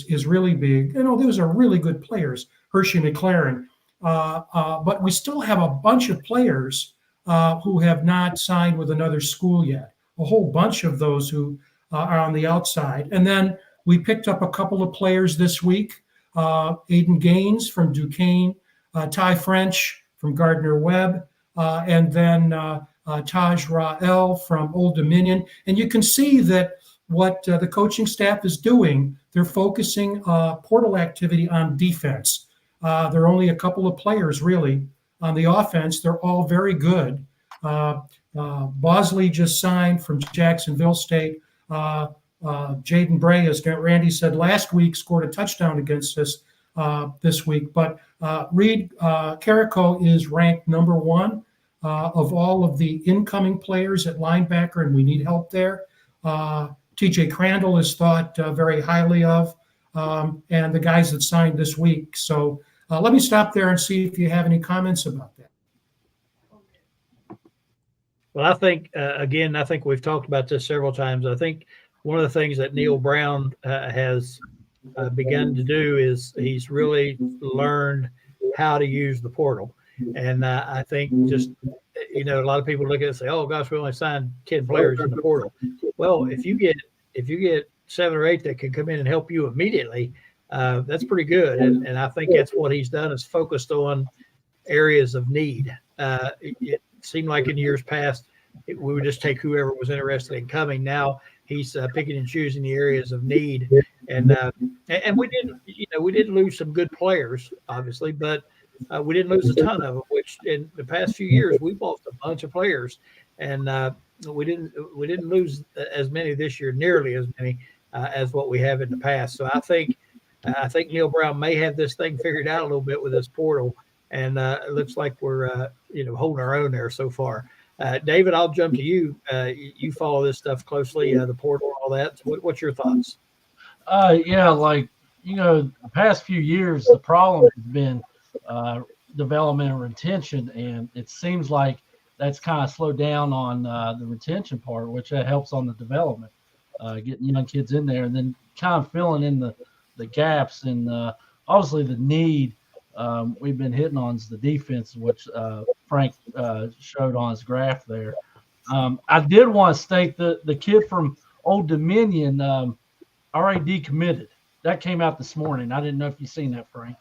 is really big. Those are really good players. Hershey McLaren. But we still have a bunch of players who have not signed with another school yet. A whole bunch of those who are on the outside. And then we picked up a couple of players this week. Aiden Gaines from Duquesne, Ty French from Gardner-Webb, and then Taj Rael from Old Dominion. And you can see that what the coaching staff is doing, they're focusing portal activity on defense. There are only a couple of players really on the offense. They're all very good. Bosley just signed from Jacksonville State. Jaden Bray, as Randy said last week, scored a touchdown against us this week. But Reed Carrico is ranked number 1 of all of the incoming players at linebacker, and we need help there. TJ Crandall is thought very highly of, and the guys that signed this week. So let me stop there and see if you have any comments about that. Well, I think, again, I think we've talked about this several times. I think one of the things that Neil Brown has begun to do is he's really learned how to use the portal. And I think just, a lot of people look at it and say, oh, gosh, we only signed 10 players in the portal. Well, if you get 7 or 8 that can come in and help you immediately, that's pretty good. And I think that's what he's done, is focused on areas of need. It seemed like in years past, we would just take whoever was interested in coming. Now he's picking and choosing the areas of need. And we didn't lose some good players, obviously, but we didn't lose a ton of them, which in the past few years we've lost a bunch of players, and we didn't lose as many this year, nearly as many as what we have in the past. So I think Neil Brown may have this thing figured out a little bit with this portal, and it looks like we're holding our own there so far. David, I'll jump to you. You follow this stuff closely, the portal, all that. What's your thoughts? The past few years, the problem has been development and retention, and it seems like that's kind of slowed down on the retention part, which helps on the development, getting young kids in there, and then kind of filling in the gaps. And obviously the need we've been hitting on is the defense, which Frank showed on his graph there. I did want to state that the kid from Old Dominion already decommitted. That came out this morning. I didn't know if you've seen that, Frank.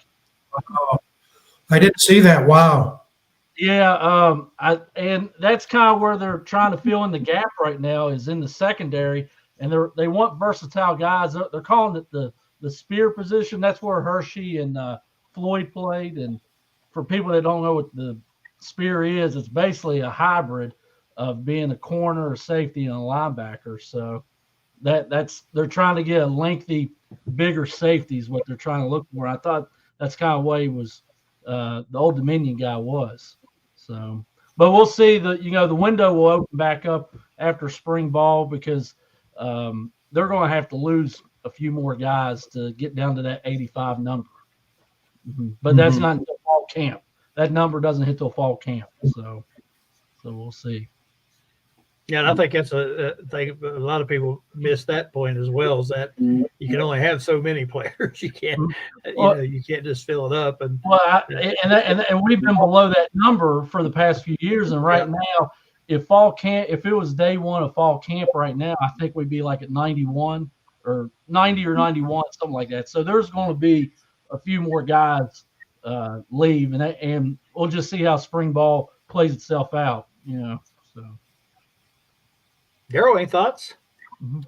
Oh, I didn't see that. Wow. Yeah, and that's kind of where they're trying to fill in the gap right now, is in the secondary, and they want versatile guys. They're calling it the spear position. That's where Hershey and Floyd played. And for people that don't know what the spear is, it's basically a hybrid of being a corner, a safety, and a linebacker. So they're trying to get a lengthy, bigger safety is what they're trying to look for. I thought that's kind of what he was. The Old Dominion guy was. So, but we'll see. The window will open back up after spring ball, because they're going to have to lose a few more guys to get down to that 85 number. But that's not until fall camp. That number doesn't hit till fall camp. So we'll see. Yeah, and I think that's a thing. A lot of people miss that point as well, is that you can only have so many players. You can't, you can't just fill it up. And and we've been below that number for the past few years. And right now, if it was day one of fall camp right now, I think we'd be like at 91 or 90 or 91, something like that. So there's going to be a few more guys leave, and we'll just see how spring ball plays itself out. So. Darryl, any thoughts?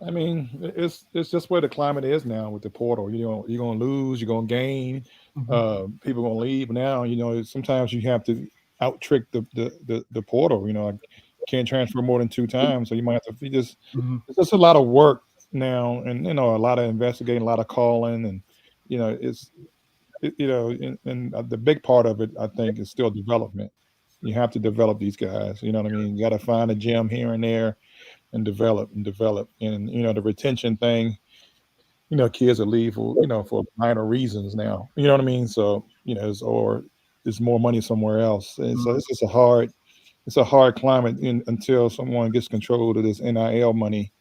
I mean, it's just where the climate is now with the portal. You're gonna lose, you're gonna gain. People gonna leave now. Sometimes you have to out trick the portal. I can't transfer more than 2 times, so you might have to. It's just a lot of work now, and a lot of investigating, a lot of calling, and and the big part of it, I think, is still development. You have to develop these guys. You know what I mean? You got to find a gem here and there and develop. And the retention thing, kids will leave for minor reasons now. You know what I mean? So, there's more money somewhere else. And so it's just a hard climate until someone gets control of this NIL money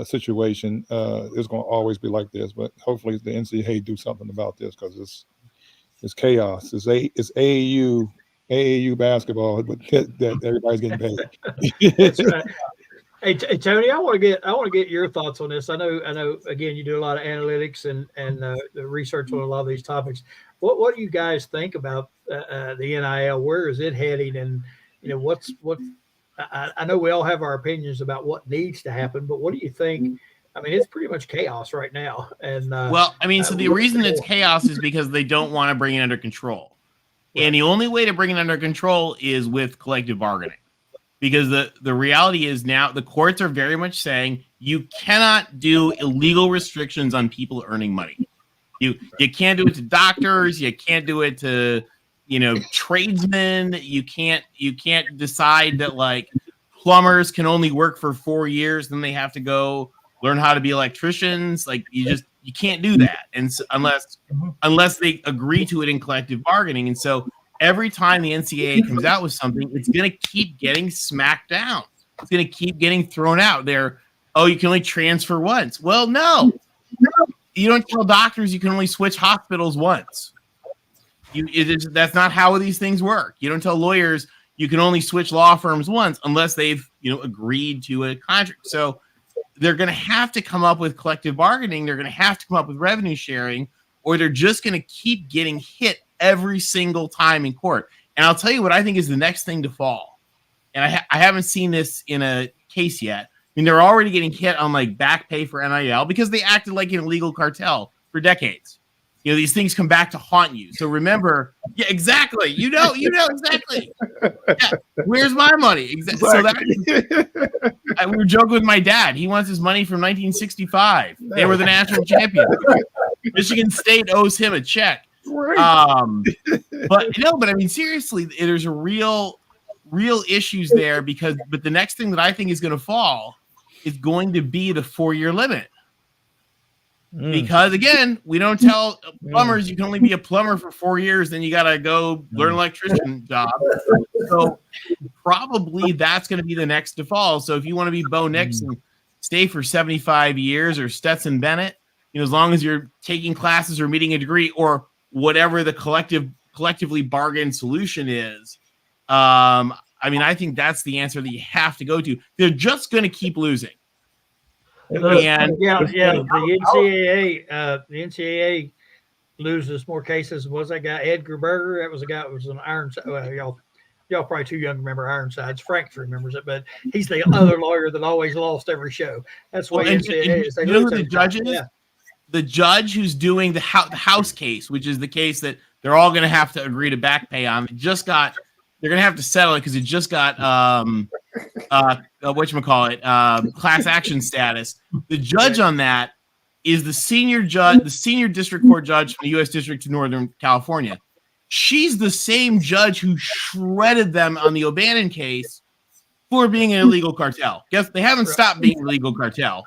situation. It's going to always be like this, but hopefully the NCAA do something about this, because it's chaos. It's AAU basketball, but that everybody's getting paid. That's right. Hey, Tony, I want to get your thoughts on this. I know. Again, you do a lot of analytics and the research on a lot of these topics. What do you guys think about the NIL? Where is it heading? And what? I know we all have our opinions about what needs to happen, but what do you think? I mean, it's pretty much chaos right now. And so the reason it's chaos is because they don't want to bring it under control. Right. And the only way to bring it under control is with collective bargaining. Because the reality is now the courts are very much saying you cannot do illegal restrictions on people earning money. You can't do it to doctors. You can't do it to tradesmen. You can't decide that like plumbers can only work for 4 years, then they have to go learn how to be electricians. Like you can't do that, and so, unless they agree to it in collective bargaining. And so every time the NCAA comes out with something, it's going to keep getting smacked down. It's going to keep getting thrown out there. Oh, you can only transfer once. Well, no. You don't tell doctors you can only switch hospitals once. That's not how these things work. You don't tell lawyers you can only switch law firms once unless they've agreed to a contract. So they're going to have to come up with collective bargaining. They're going to have to come up with revenue sharing, or they're just going to keep getting hit every single time in court. And I'll tell you what I think is the next thing to fall. And I haven't seen this in a case yet. I mean, they're already getting hit on like back pay for NIL because they acted like an illegal cartel for decades. These things come back to haunt you. So remember, yeah, exactly. You know exactly. Yeah, where's my money? Exactly. So we were joking with my dad. He wants his money from 1965. They were the national champions. Michigan State owes him a check. But I mean, seriously, there's a real issues there but the next thing that I think is going to fall is going to be the 4-year limit. Because again, we don't tell plumbers you can only be a plumber for 4 years, then you got to go learn an electrician job. So probably that's going to be the next to fall. So if you want to be Bo Nix and stay for 75 years, or Stetson Bennett, as long as you're taking classes or meeting a degree or whatever the collectively bargained solution is, I mean, I think that's the answer that you have to go to. They're just going to keep losing. The NCAA loses more cases. Was that guy Edgar Berger? That was a guy that was an Ironside. Well, y'all probably too young to remember Ironsides. Frank remembers it, but he's the other lawyer that always lost every show. That's what NCAA is. They lose the judges. Yeah. The judge who's doing the house case, which is the case that they're all going to have to agree to back pay on. They're going to have to settle it because it just got class action status. The judge on that is the senior district court judge from the U.S. District of Northern California. She's the same judge who shredded them on the O'Bannon case for being an illegal cartel. Guess they haven't stopped being an illegal cartel.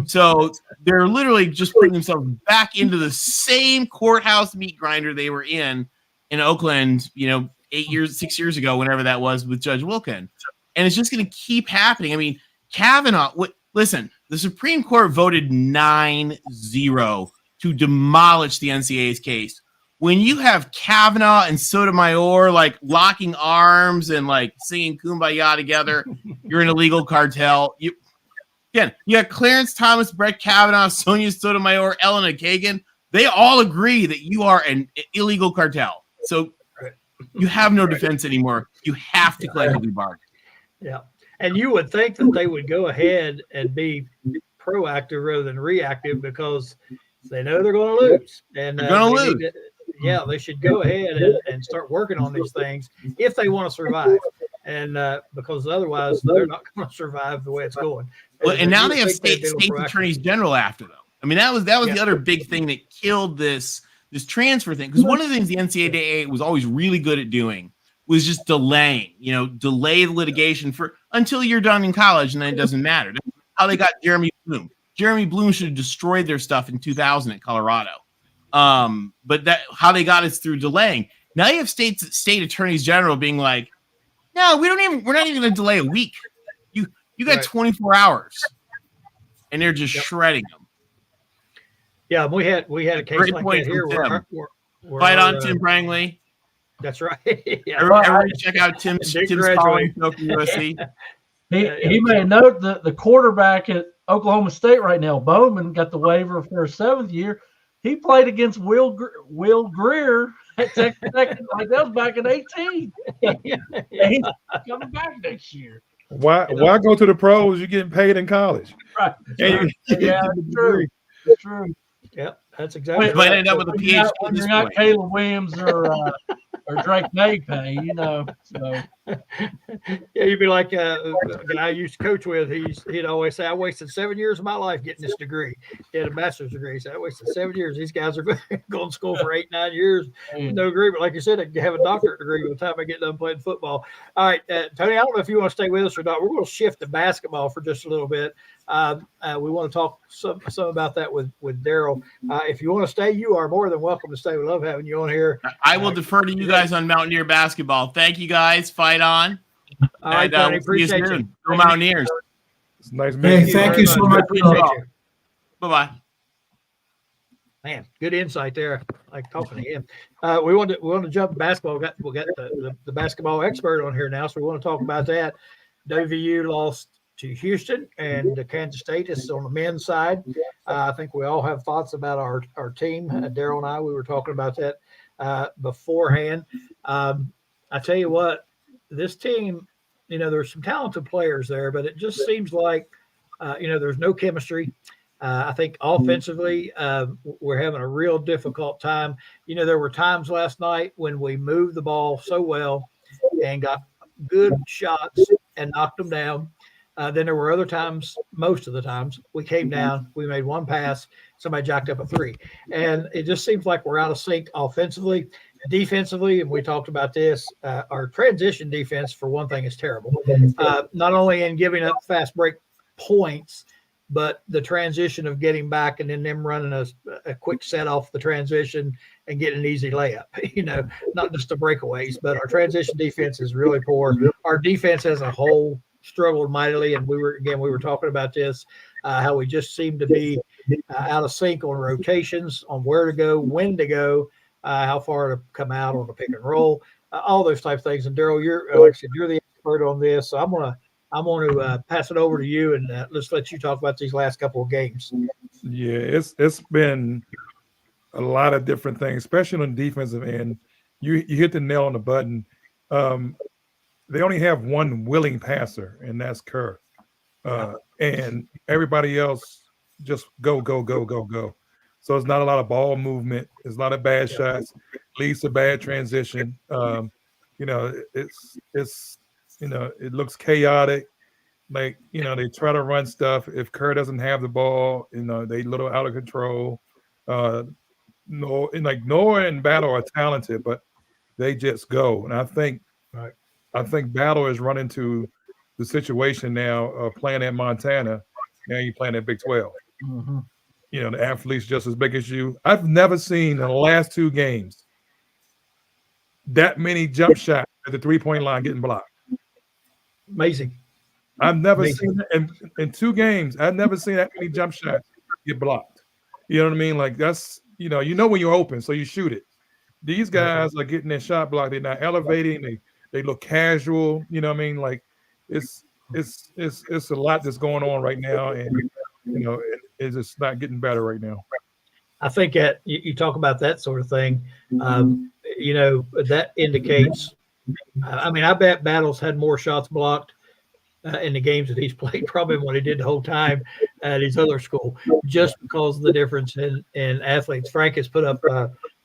So they're literally just putting themselves back into the same courthouse meat grinder they were in Oakland, 6 years ago, whenever that was, with Judge Wilkin. And it's just going to keep happening. I mean, Kavanaugh, listen, the Supreme Court voted 9-0 to demolish the NCAA's case. When you have Kavanaugh and Sotomayor like locking arms and like singing Kumbaya together, you're an illegal cartel. You got Clarence Thomas, Brett Kavanaugh, Sonia Sotomayor, Elena Kagan. They all agree that you are an illegal cartel. So you have no defense anymore. You have to collectively bargain. Yeah. And you would think that they would go ahead and be proactive rather than reactive, because they know they're going to lose. And they're going to lose. They should go ahead and start working on these things if they want to survive. And because otherwise they're not going to survive the way it's going. Well, and now they have state attorneys general after them. I mean, that was the other big thing that killed this transfer thing. Because one of the things the NCAA was always really good at doing was just delaying, delay the litigation until you're done in college, and then it doesn't matter. That's how they got Jeremy Bloom. Jeremy Bloom should have destroyed their stuff in 2000 at Colorado. But how they got is through delaying. Now you have state attorneys general being like, no, we're not even going to delay a week. You got 24 hours, and they're just shredding them. Yeah, we had a case Great like point that here. Where Fight on Tim Brangley. That's right. Everybody check out Tim's calling USC. He may note that the quarterback at Oklahoma State right now, Bowman, got the waiver for his 7th year. He played against Will Greer at Texas Tech. Like that was back in 18. He's coming back next year. Why go to the pros? You're getting paid in college. Right. Yeah, true. It's true. Yep, that's exactly. Might end up with a PhD. When you're not Caleb Williams or Drake Maypay, So. Yeah, you'd be like a guy I used to coach with. He'd always say, "I wasted 7 years of my life getting this degree." He had a master's degree. He said, "I wasted 7 years. These guys are going to school for 8-9 years, no degree." But like you said, they have a doctorate degree by the time I get done playing football. All right, Tony, I don't know if you want to stay with us or not. We're going to shift to basketball for just a little bit. We want to talk some about that with Darryl. If you want to stay, you are more than welcome to stay. We love having you on here. I will defer to you guys on Mountaineer basketball. Thank you guys. Fight on. All right, Tony, appreciate you. Go Mountaineers. It's nice meeting Hey, thank you so much. Bye-bye. Man, good insight there. I like talking to him. We want to jump to basketball. We got the basketball expert on here now, so we want to talk about that. WVU lost to Houston, and Kansas State is on the men's side. I think we all have thoughts about our team. Darryl and I, we were talking about that beforehand. I tell you what, this team, there's some talented players there, but it just seems like, there's no chemistry. I think offensively, we're having a real difficult time. There were times last night when we moved the ball so well and got good shots and knocked them down. Then there were other times, most of the times, we came down, we made one pass, somebody jacked up a three. And it just seems like we're out of sync offensively. Defensively, and we talked about this, our transition defense, for one thing, is terrible. Not only in giving up fast break points, but the transition of getting back and then them running a quick set off the transition and getting an easy layup, not just the breakaways, but our transition defense is really poor. Our defense as a whole struggled mightily, and we were talking about this, how we just seem to be out of sync on rotations, on where to go, when to go, how far to come out on the pick and roll, all those type of things. And Darryl, you're the expert on this, so I'm gonna pass it over to you, and let's let you talk about these last couple of games. Yeah, it's been a lot of different things, especially on the defensive end. You hit the nail on the button. They only have one willing passer, and that's Kerr. And everybody else just go. So it's not a lot of ball movement. There's a lot of bad shots, leads to bad transition. It looks chaotic. Like, they try to run stuff. If Kerr doesn't have the ball, they a little out of control. Noah and Battle are talented, but they just go. And I think Battle is running into the situation now of playing at Montana. Now you're playing at Big 12. Mm-hmm. The athlete's just as big as you. I've never seen in the last 2 games that many jump shots at the 3-point line getting blocked. Amazing. I've never seen that in 2 games. I've never seen that many jump shots get blocked. You know what I mean? Like, that's, when you're open, so you shoot it. These guys are getting their shot blocked. They're not elevating. They look casual. You know what I mean? Like, it's a lot that's going on right now, and it's just not getting better right now. I think that you talk about that sort of thing. That indicates. I bet Battle's had more shots blocked in the games that he's played probably than what he did the whole time at his other school, just because of the difference in athletes. Frank has put up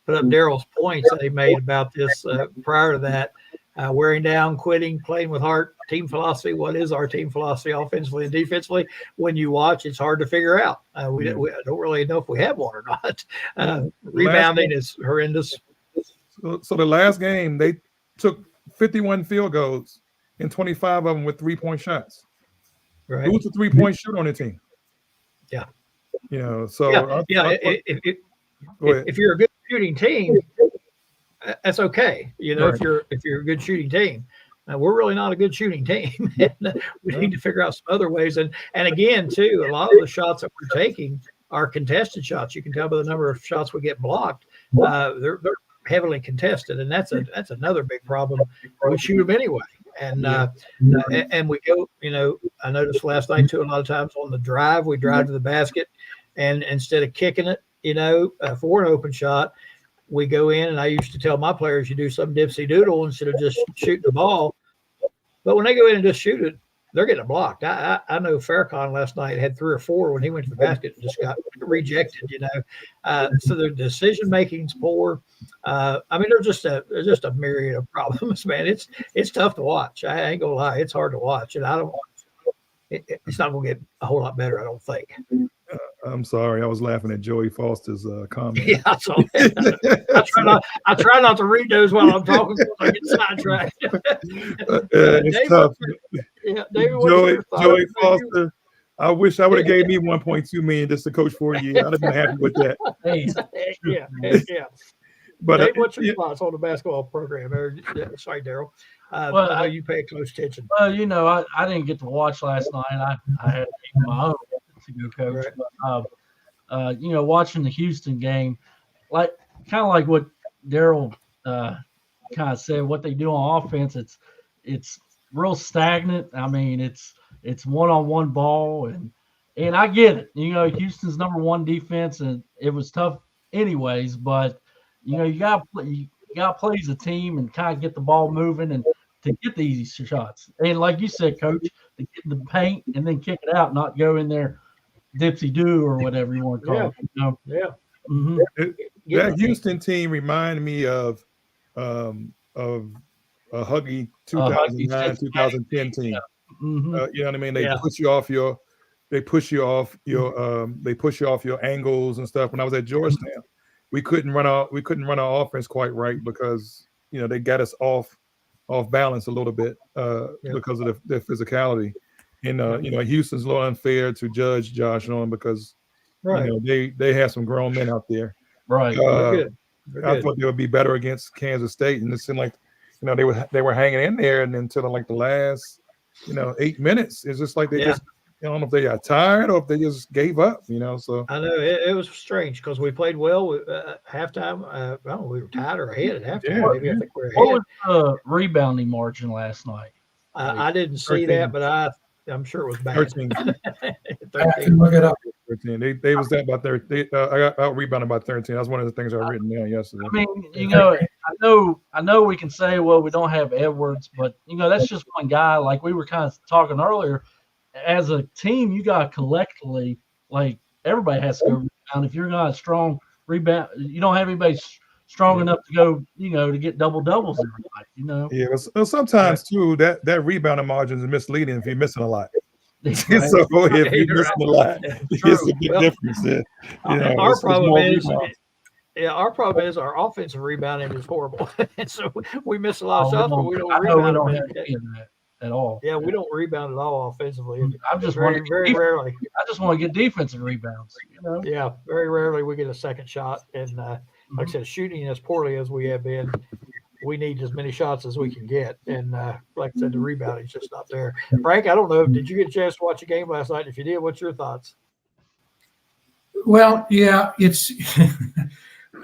Darryl's points that he made about this prior to that. wearing down, quitting, playing with heart, team philosophy. What is our team philosophy offensively and defensively? When you watch, it's hard to figure out. We don't really know if we have one or not. Rebounding is horrendous. So the last game, they took 51 field goals and 25 of them with 3-point shots. Right. Who's the 3-point shooter on the team? Yeah. So if you're a good shooting team, that's okay. Right. If you're a good shooting team. We're really not a good shooting team. We need to figure out some other ways. And again, too, a lot of the shots that we're taking are contested shots. You can tell by the number of shots we get blocked. They're heavily contested, and that's another big problem. We shoot them anyway, and we go. I noticed last night too. A lot of times on the drive, we drive to the basket, and instead of kicking it, for an open shot, we go in. And I used to tell my players, you do some dipsy doodle instead of just shooting the ball. But when they go in and just shoot it, they're getting blocked. I know Farrakhan last night had 3 or 4 when he went to the basket and just got rejected. So their decision making's poor. There's just a myriad of problems, man. It's tough to watch. I ain't gonna lie, it's hard to watch, and it's not gonna get a whole lot better, I don't think. I'm sorry, I was laughing at Joey Foster's comment. Yeah, I saw that. I try not to read those while I'm talking because I get sidetracked. It's David, tough. Yeah, David, Joey Foster. I wish I would have gave me 1.2 million just to coach for a year. I'd have been happy with that. Yeah. But Dave, what's your thoughts on the basketball program? Sorry, Darryl. I know you pay close attention. Well, I didn't get to watch last night. I had my own to go coach. Right. But watching the Houston game, kind of like what Darryl kind of said, what they do on offense, it's real stagnant. I mean, it's one-on-one ball, and I get it. Houston's number 1 defense, and it was tough anyways. But you got to play as a team and kind of get the ball moving and to get the easy shots. And like you said, Coach, to get in the paint and then kick it out, not go in there dipsy do or whatever you want to call it. Yeah. Mm-hmm. That Houston team reminded me of a Huggy 2009, 2010 team. Mm-hmm. You know what I mean? They push you off your angles and stuff. When I was at Georgetown, we couldn't run our offense quite right because they got us off balance a little bit because of their physicality. And Houston's a little unfair to judge Josh on because they have some grown men out there. Right. They're I thought they would be better against Kansas State, and it seemed like they were hanging in there, and until like the last 8 minutes, it's just like they just. I don't know if they got tired or if they just gave up, So I know it was strange because we played well at halftime. I don't know, we were tied or ahead at halftime. Yeah. Maybe I think we were ahead. What was the rebounding margin last night? I didn't see 13. that, but I'm sure it was bad. 13. 13. Look it up. 13. They was that about 13. I got out rebounded by 13. That's one of the things I've written down yesterday. I mean, I know we can say, well, we don't have Edwards, but that's just one guy. Like we were kind of talking earlier. As a team, you got to collectively, everybody has to go rebound. If you're not a strong rebound, you don't have anybody strong enough to go, to get double doubles every night. Yeah, well, sometimes too that rebounding margin is misleading if you're missing a lot. Right. So if you're missing a lot, it's a big difference there. Our problem is our offensive rebounding is horrible, and so we miss a lot of shots, but we don't rebound. We don't have any of that at all. Yeah, we don't rebound at all offensively. I'm just very rarely. I just want to get defensive rebounds. Yeah, very rarely we get a second shot, and like I said, shooting as poorly as we have been, we need as many shots as we can get. And like I said, the rebounding is just not there. Frank, I don't know. Did you get a chance to watch a game last night? If you did, what's your thoughts? Well, yeah, it's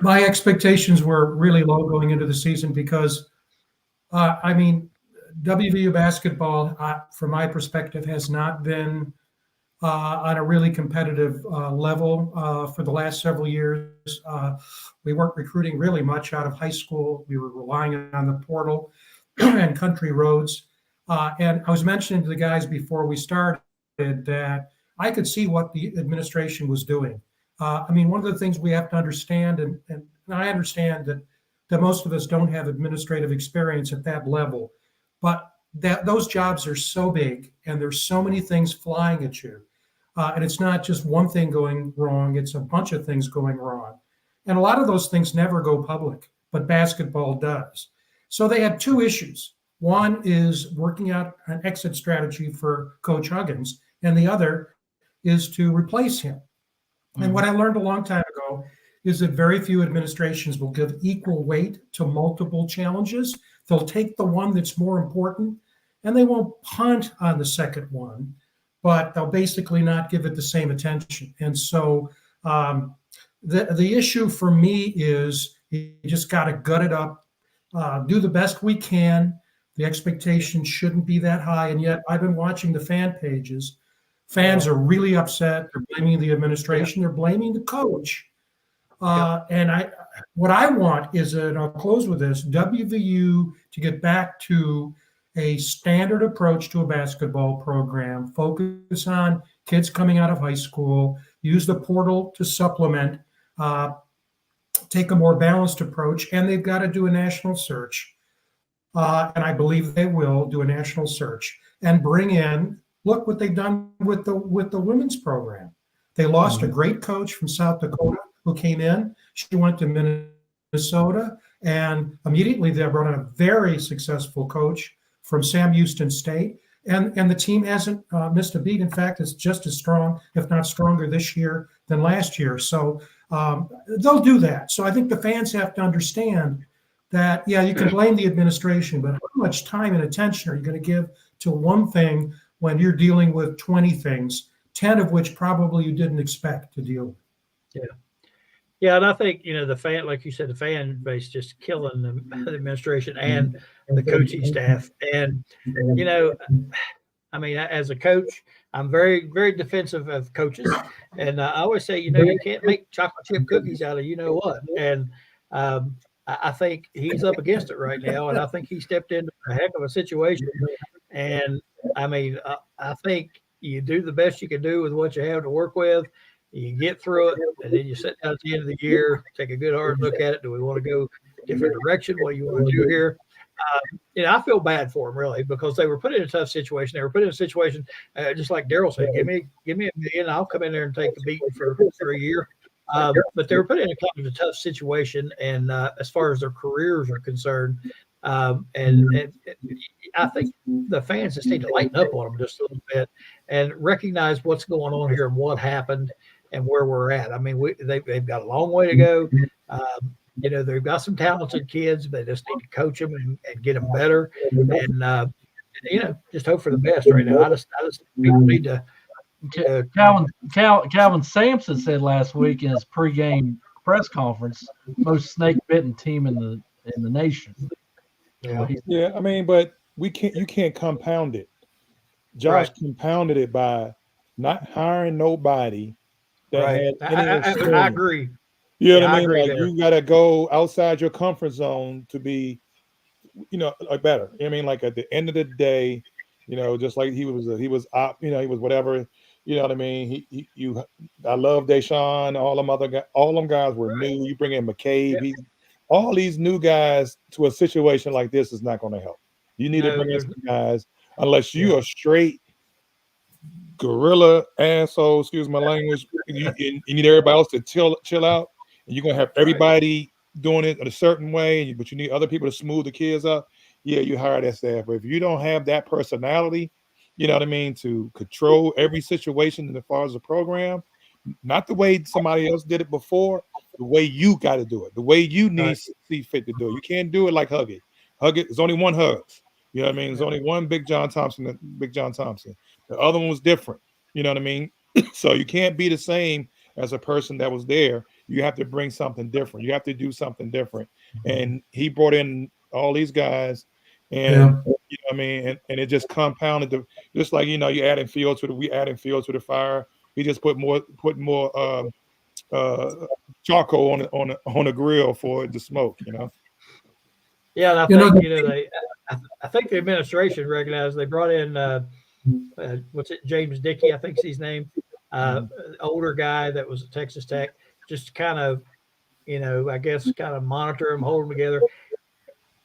my expectations were really low going into the season because, WVU basketball, from my perspective, has not been on a really competitive level for the last several years. We weren't recruiting really much out of high school. We were relying on the portal and country roads. And I was mentioning to the guys before we started that I could see what the administration was doing. One of the things we have to understand, and I understand that that most of us don't have administrative experience at that level. But those jobs are so big and there's so many things flying at you. And it's not just one thing going wrong, it's a bunch of things going wrong. And a lot of those things never go public, but basketball does. So they had two issues. One is working out an exit strategy for Coach Huggins, and the other is to replace him. And what I learned a long time ago is that very few administrations will give equal weight to multiple challenges. They'll take the one that's more important, and they won't punt on the second one, but they'll basically not give it the same attention. And so the issue for me is you just got to gut it up, do the best we can. The expectation shouldn't be that high. And yet I've been watching the fan pages. Fans are really upset. They're blaming the administration. They're blaming the coach. And what I want is, and I'll close with this, WVU to get back to a standard approach to a basketball program, focus on kids coming out of high school, use the portal to supplement, take a more balanced approach, and they've got to do a national search. And I believe they will do a national search and bring in, look what they've done with the women's program. They lost a great coach from South Dakota who came in. She went to Minnesota, and immediately they brought in a very successful coach from Sam Houston State. And the team hasn't missed a beat. In fact, it's just as strong, if not stronger this year than last year. So they'll do that. So I think the fans have to understand that, yeah, you can blame the administration, but how much time and attention are you going to give to one thing when you're dealing with 20 things, 10 of which probably you didn't expect to deal with? Yeah. Yeah, and I think, the fan, like you said, the fan base just killing the administration and the coaching staff. And, as a coach, I'm very, very defensive of coaches. And I always say, you can't make chocolate chip cookies out of what. And I think he's up against it right now. And I think he stepped into a heck of a situation. And, I think you do the best you can do with what you have to work with. You get through it, and then you sit down at the end of the year, take a good hard look at it. Do we want to go a different direction? What do you want to do here? I feel bad for them, really, because they were put in a tough situation. They were put in a situation, just like Darryl said, give me $1 million, I'll come in there and take the beating for a year. But they were put in a kind of a tough situation, and as far as their careers are concerned, and I think the fans just need to lighten up on them just a little bit and recognize what's going on here and what happened and where we're at. They've got a long way to go. They've got some talented kids. They just need to coach them and get them better. And, just hope for the best right now. I just people need to. Calvin Sampson said last week in his pregame press conference, most snake bitten team in the nation. Yeah, but you can't compound it. Josh compounded it by not hiring nobody that had any I agree. You know what I mean? Like, you got to go outside your comfort zone to be, better. Like at the end of the day, just like he was whatever. You know what I mean? I love Deshaun. All them guys were new. You bring in McCabe. All these new guys to a situation like this is not going to help. You need to bring in some guys, unless you are straight gorilla asshole. Excuse my language. You need everybody else to chill out. And you're going to have everybody doing it in a certain way, but you need other people to smooth the kids up. Yeah, you hire that staff. But if you don't have that personality, to control every situation as far as the program, not the way somebody else did it before, the way you got to do it, the way you need to see fit to do it. You can't do it like Hug It. There's only one Hugs. You know what I mean? There's only one Big John Thompson. The other one was different. You know what I mean? So you can't be the same as a person that was there. You have to bring something different. You have to do something different. And he brought in all these guys, and and it just compounded just like you adding fuel to the fire. He just put more charcoal on a grill for it to smoke. Yeah, and I think I think the administration recognized they brought in James Dickey, I think's his name, older guy that was at Texas Tech, just kind of I guess kind of monitor them, hold them together.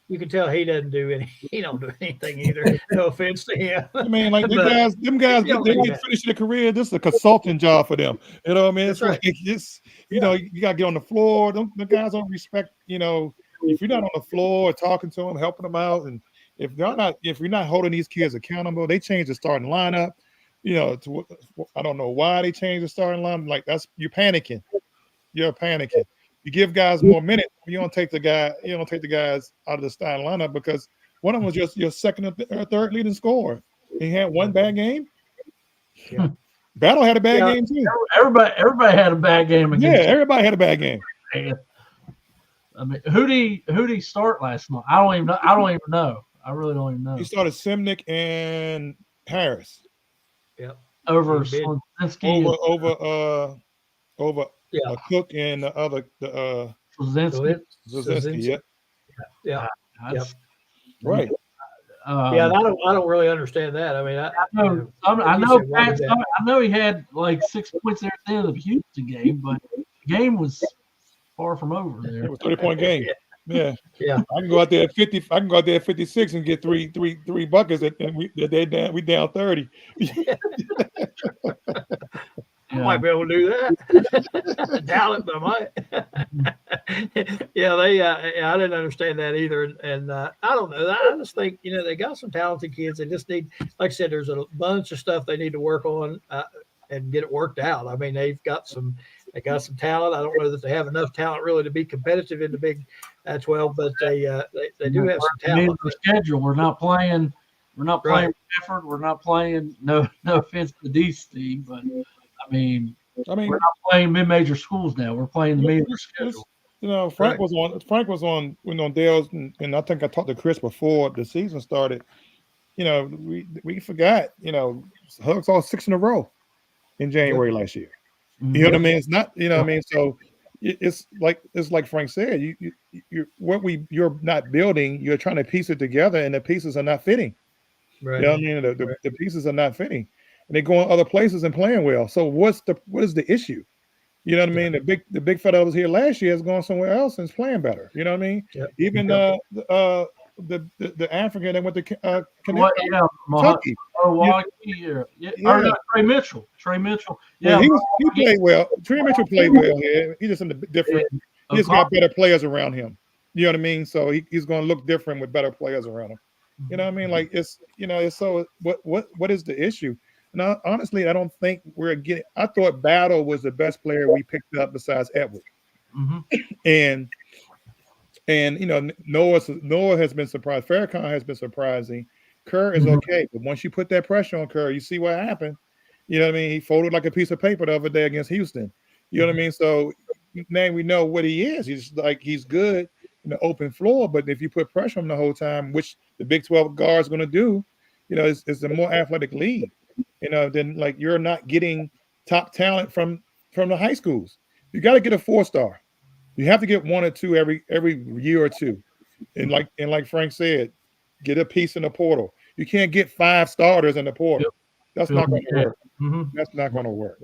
You can tell he doesn't do any. He don't do anything either. No offense to him. I mean, like But them guys you don't they think get that. finished their career. This is a consulting job for them. You know what I mean? That's It's right. like it's you gotta get on the floor. The guys don't respect, if you're not on the floor talking to them, helping them out, and if you're not holding these kids accountable, they change the starting lineup. I don't know why they changed the starting lineup. Like you're panicking. You're panicking. You give guys more minutes. You don't take the guys out of the starting lineup because one of them was just your second or third leading scorer. He had one bad game. Yeah. Battle had a bad game too. Everybody had a bad game Yeah, against. everybody had a bad game. I mean, who did he start last month? I don't even know. I really don't even know. He started Simnick and Harris. Yep. Over He did. Slinsky. Over Yeah. Cook and the other Slinsky. Zazinski. Yeah, Yeah. That's- right. Yeah. And I don't really understand that. I mean, I know he had like 6 points there at the end of the Houston game, but the game was far from over there. It was a 30-point game. Yeah. Yeah. I can go out there at 50. I can go out there at 56 and get three buckets, and we down 30. I might be able to do that. Doubt it, but I might. Yeah, I didn't understand that either, and I don't know. I just think they got some talented kids. They just need, like I said, there's a bunch of stuff they need to work on and get it worked out. I mean, they got some talent. I don't know that they have enough talent really to be competitive in the Big 12, but they do have some talent. The schedule. We're not playing Bedford. We're not playing. No offense to these team, but I mean, we're not playing mid-major schools now. We're playing the major schedule. Frank was on Dale's, and I think I talked to Chris before the season started. We forgot. Hugs all 6 in a row in January last year. You know what I mean? It's not. You know what I mean? So it's like Frank said. You're not building. You're trying to piece it together, and the pieces are not fitting. Right. You know what I mean? The pieces are not fitting. And they're going other places and playing well. So what is the issue? You know what I mean? The big fella that was here last year is going somewhere else and is playing better. You know what I mean? Yep. Even the African that went to Kentucky. Trey Mitchell. Yeah, he played well. Trey Mitchell played well here. He's just in the different. He just got better players around him. You know what I mean? So he's going to look different with better players around him. You know what I mean? Like it's so what is the issue? And honestly, I don't think we're getting. I thought Battle was the best player we picked up besides Edward, and Noah has been surprised. Farrakhan has been surprising. Kerr is okay, but once you put that pressure on Kerr, you see what happened. You know what I mean? He folded like a piece of paper the other day against Houston. You know what I mean? So now we know what he is. He's good in the open floor, but if you put pressure on him the whole time, which the Big 12 guard is going to do, it's a more athletic league. Then like you're not getting top talent from the high schools. You got to get a 4-star. You have to get 1 or 2 every year or two. And like Frank said, get a piece in the portal. You can't get 5 starters in the portal. Yep. That's not going to work. That's not going to work.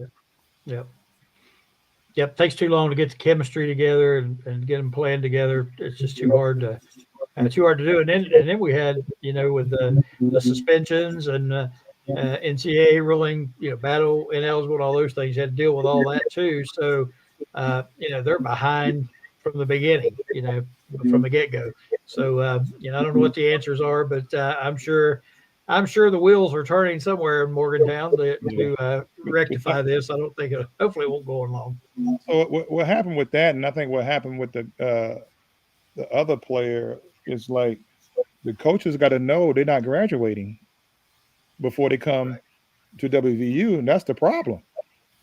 Yep. Takes too long to get the chemistry together and get them playing together. It's just too hard to do. And then we had with the suspensions and NCAA ruling, battle ineligible and all those things. You had to deal with all that too. So they're behind from the beginning. From the get-go. So I don't know what the answers are, but I'm sure the wheels are turning somewhere in Morgantown to rectify this. I don't think hopefully it won't go on long. So what happened with that, and I think what happened with the other player is like the coaches got to know they're not graduating before they come to WVU, and that's the problem.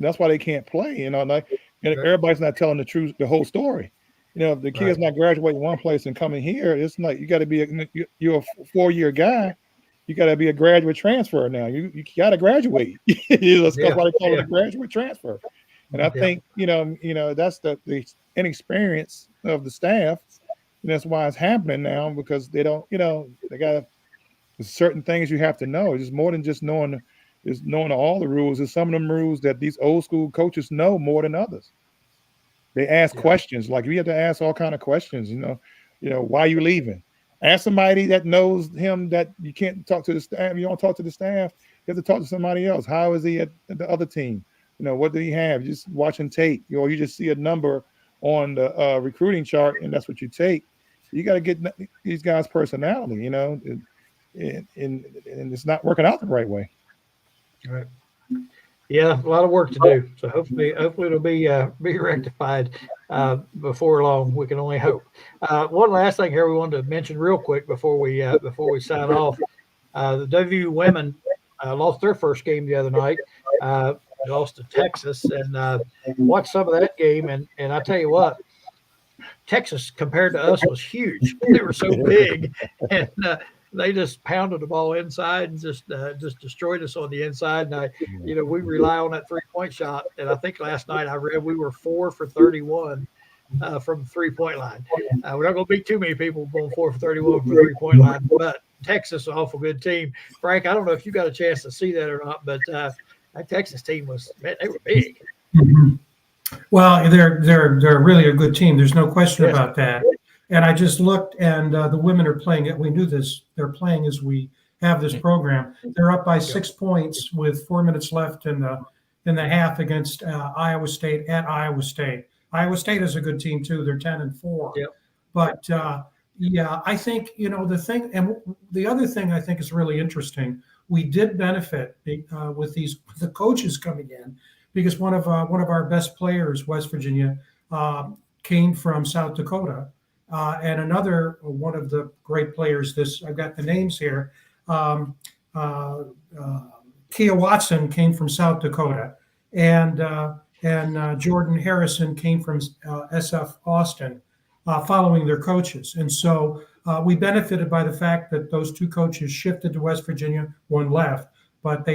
That's why they can't play. And everybody's not telling the whole story. If the kid's not graduating one place and coming here, it's like you got to be you're a 4-year guy. You got to be a graduate transfer now. You got to graduate. That's why they call it a graduate transfer. And I think that's the inexperience of the staff. And that's why it's happening now, because they don't. They got certain things you have to know. It's more than just knowing all the rules. There's some of them rules that these old school coaches know more than others. They ask Yeah. questions. Like we have to ask all kind of questions. Why are you leaving? Ask somebody that knows him that you can't talk to the staff. You don't talk to the staff. You have to talk to somebody else. How is he at the other team? What do he have? Just watching tape. You just see a number on the recruiting chart, and that's what you take. You got to get these guys' personality, and it's not working out the right way. Right. Yeah, a lot of work to do. So hopefully it'll be rectified before long. We can only hope. One last thing here we wanted to mention real quick before we sign off. The WVU women lost their first game the other night. They lost to Texas, and watched some of that game. And I tell you what, Texas compared to us was huge. They were so big, and they just pounded the ball inside and just destroyed us on the inside. And we rely on that 3-point shot. And I think last night I read we were 4 for 31 from the 3-point line. We're not going to beat too many people going 4 for 31 from the 3-point line, but Texas is an awful good team. Frank, I don't know if you got a chance to see that or not, but that Texas team they were big. Mm-hmm. Well, they're really a good team. There's no question about that. And I just looked, and the women are playing it. We knew this. They're playing as we have this program. They're up by 6 points with 4 minutes left in the half against Iowa State at Iowa State. Iowa State is a good team too. They're 10-4. Yep. But I think the other thing I think is really interesting. We did benefit with the coaches coming in, because one of our best players, West Virginia, came from South Dakota. And another one of the great players, I've got the names here, Kia Watson came from South Dakota, and Jordan Harrison came from SF Austin, following their coaches. And so we benefited by the fact that those two coaches shifted to West Virginia, one left, but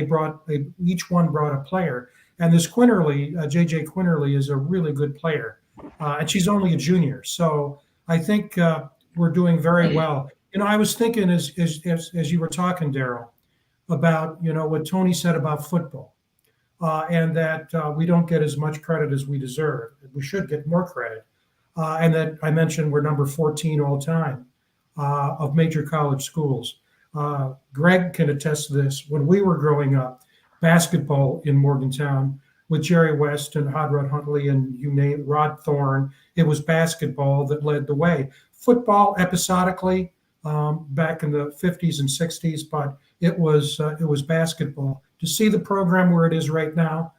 each one brought a player. And this Quinterly, JJ Quinterly, is a really good player, and she's only a junior. So I think we're doing very well. I was thinking as you were talking, Darryl, about what Tony said about football, and that we don't get as much credit as we deserve. We should get more credit, and that I mentioned we're number 14 all time of major college schools. Greg can attest to this. When we were growing up, basketball in Morgantown with Jerry West and Hot Rod Huntley and you name Rod Thorne, it was basketball that led the way. Football episodically back in the 50s and 60s, but it was basketball. To see the program where it is right now,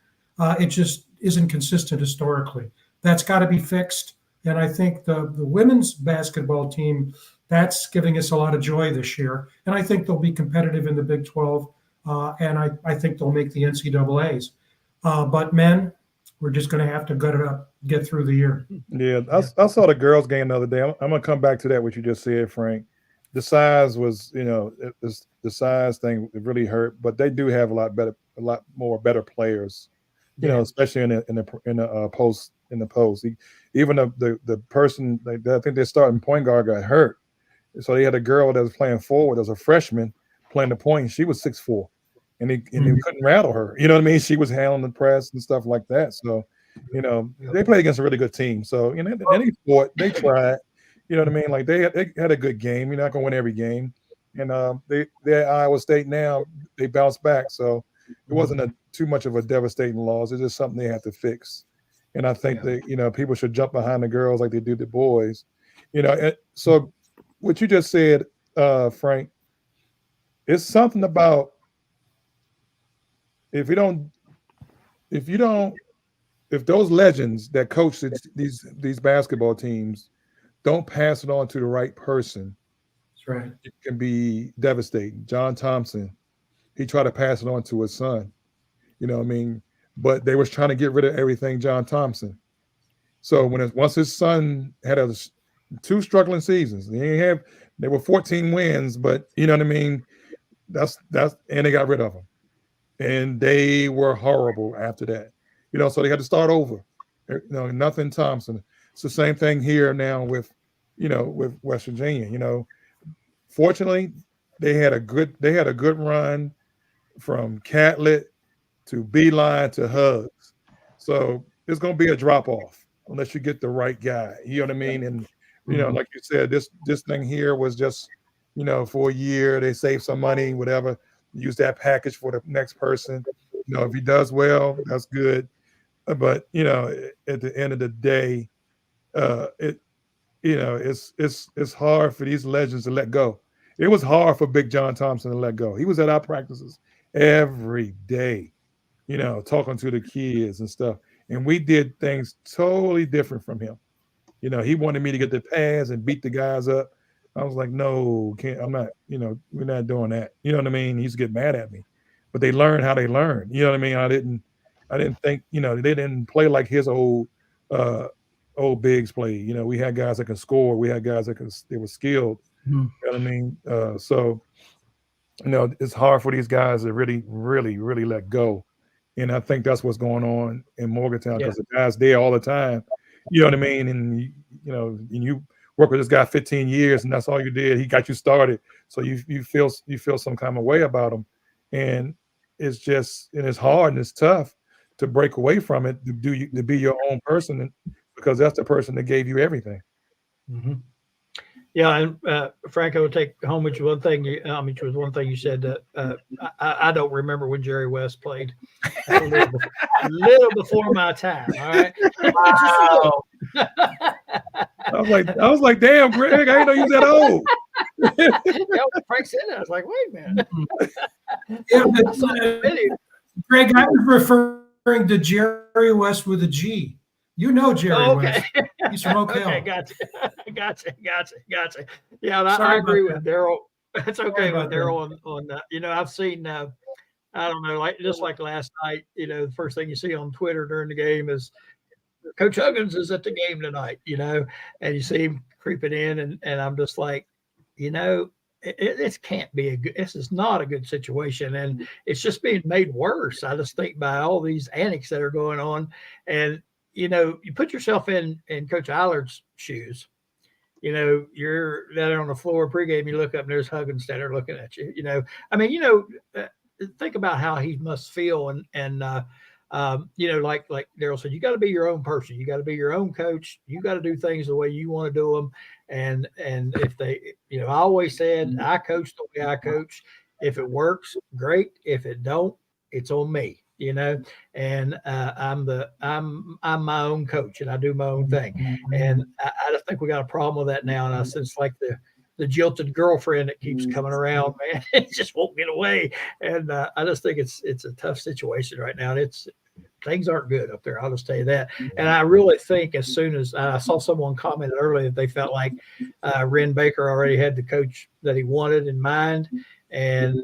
it just isn't consistent historically. That's got to be fixed. And I think the women's basketball team, that's giving us a lot of joy this year. And I think they'll be competitive in the Big 12. And I think they'll make the NCAAs. But men, we're just going to have to gut it up, get through the year. Yeah, I saw the girls' game the other day. I'm going to come back to that, what you just said, Frank. The size was, the size thing, it really hurt. But they do have a lot more better players, especially in the post. Even the person, I think their starting point guard got hurt. So they had a girl that was playing forward as a freshman playing the point. She was 6'4". And he couldn't rattle her. You know what I mean? She was handling the press and stuff like that. So, they played against a really good team. So, in any sport, they tried. You know what I mean? Like they had a good game. You're not going to win every game. And they're at Iowa State now. They bounced back. So it wasn't too much of a devastating loss. It's just something they have to fix. And I think that, people should jump behind the girls like they do the boys. So what you just said, Frank, it's something about if those legends that coach these basketball teams don't pass it on to the right person, that's right, it can be devastating. John Thompson, he tried to pass it on to his son, but they was trying to get rid of everything John Thompson. So once his son had 2 struggling seasons, they were 14 wins, but you know what I mean? That's and they got rid of him. And they were horrible after that, so they had to start over. Nothing Thompson. It's the same thing here now with West Virginia. Fortunately, they had a good run from Catlett to Beeline to Hugs. So it's going to be a drop off. unless you get the right guy. You know what I mean? And like you said, this thing here was just, for a year. They save some money, whatever. Use that package for the next person. If he does well, that's good. But at the end of the day, it's hard for these legends to let go. It was hard for Big John Thompson to let go. He was at our practices every day, talking to the kids and stuff. And we did things totally different from him. He wanted me to get the pads and beat the guys up. I was like, no, I'm not, we're not doing that. You know what I mean? He used to get mad at me. But they learned how they learned. You know what I mean? I didn't think, they didn't play like his old bigs play. We had guys that could score. We had guys they were skilled. You know what I mean? So it's hard for these guys to really, really, really let go. And I think that's what's going on in Morgantown because the guys there all the time. You know what I mean? And you work with this guy 15 years, and that's all you did. He got you started, so you feel some kind of way about him, and it's hard and it's tough to break away from it to be your own person, because that's the person that gave you everything. Mm-hmm. Yeah, and Franco will take homage to one thing. Which was one thing you said that I don't remember when Jerry West played. A little before my time. All right. Wow. I was like, damn, Greg, I didn't know you was that old. Frank said that. I was like, wait a minute. Greg, I was referring to Jerry West with a G. Jerry West. He's from Oak Hill. Okay, gotcha. Yeah, I agree with Darryl. That's okay with Darryl on I've seen I don't know, just like last night, the first thing you see on Twitter during the game is Coach Huggins is at the game tonight, and you see him creeping in, and I'm just like, this can't be this is not a good situation, and it's just being made worse. I just think by all these antics that are going on, and you put yourself in Coach Allard's shoes. You're there on the floor pregame, you look up and there's Huggins standing there looking at you. Think about how he must feel, and like Darryl said, you got to be your own person. You got to be your own coach. You got to do things the way you want to do them. And if they, I always said I coach the way I coach. If it works, great. If it don't, it's on me. And I'm my own coach, and I do my own thing. And I just think we got a problem with that now. And I sense like the jilted girlfriend that keeps coming around, man, it just won't get away. And I just think it's a tough situation right now. And things aren't good up there. I'll just tell you that. And I really think as soon as I saw someone comment earlier that they felt like Ren Baker already had the coach that he wanted in mind, and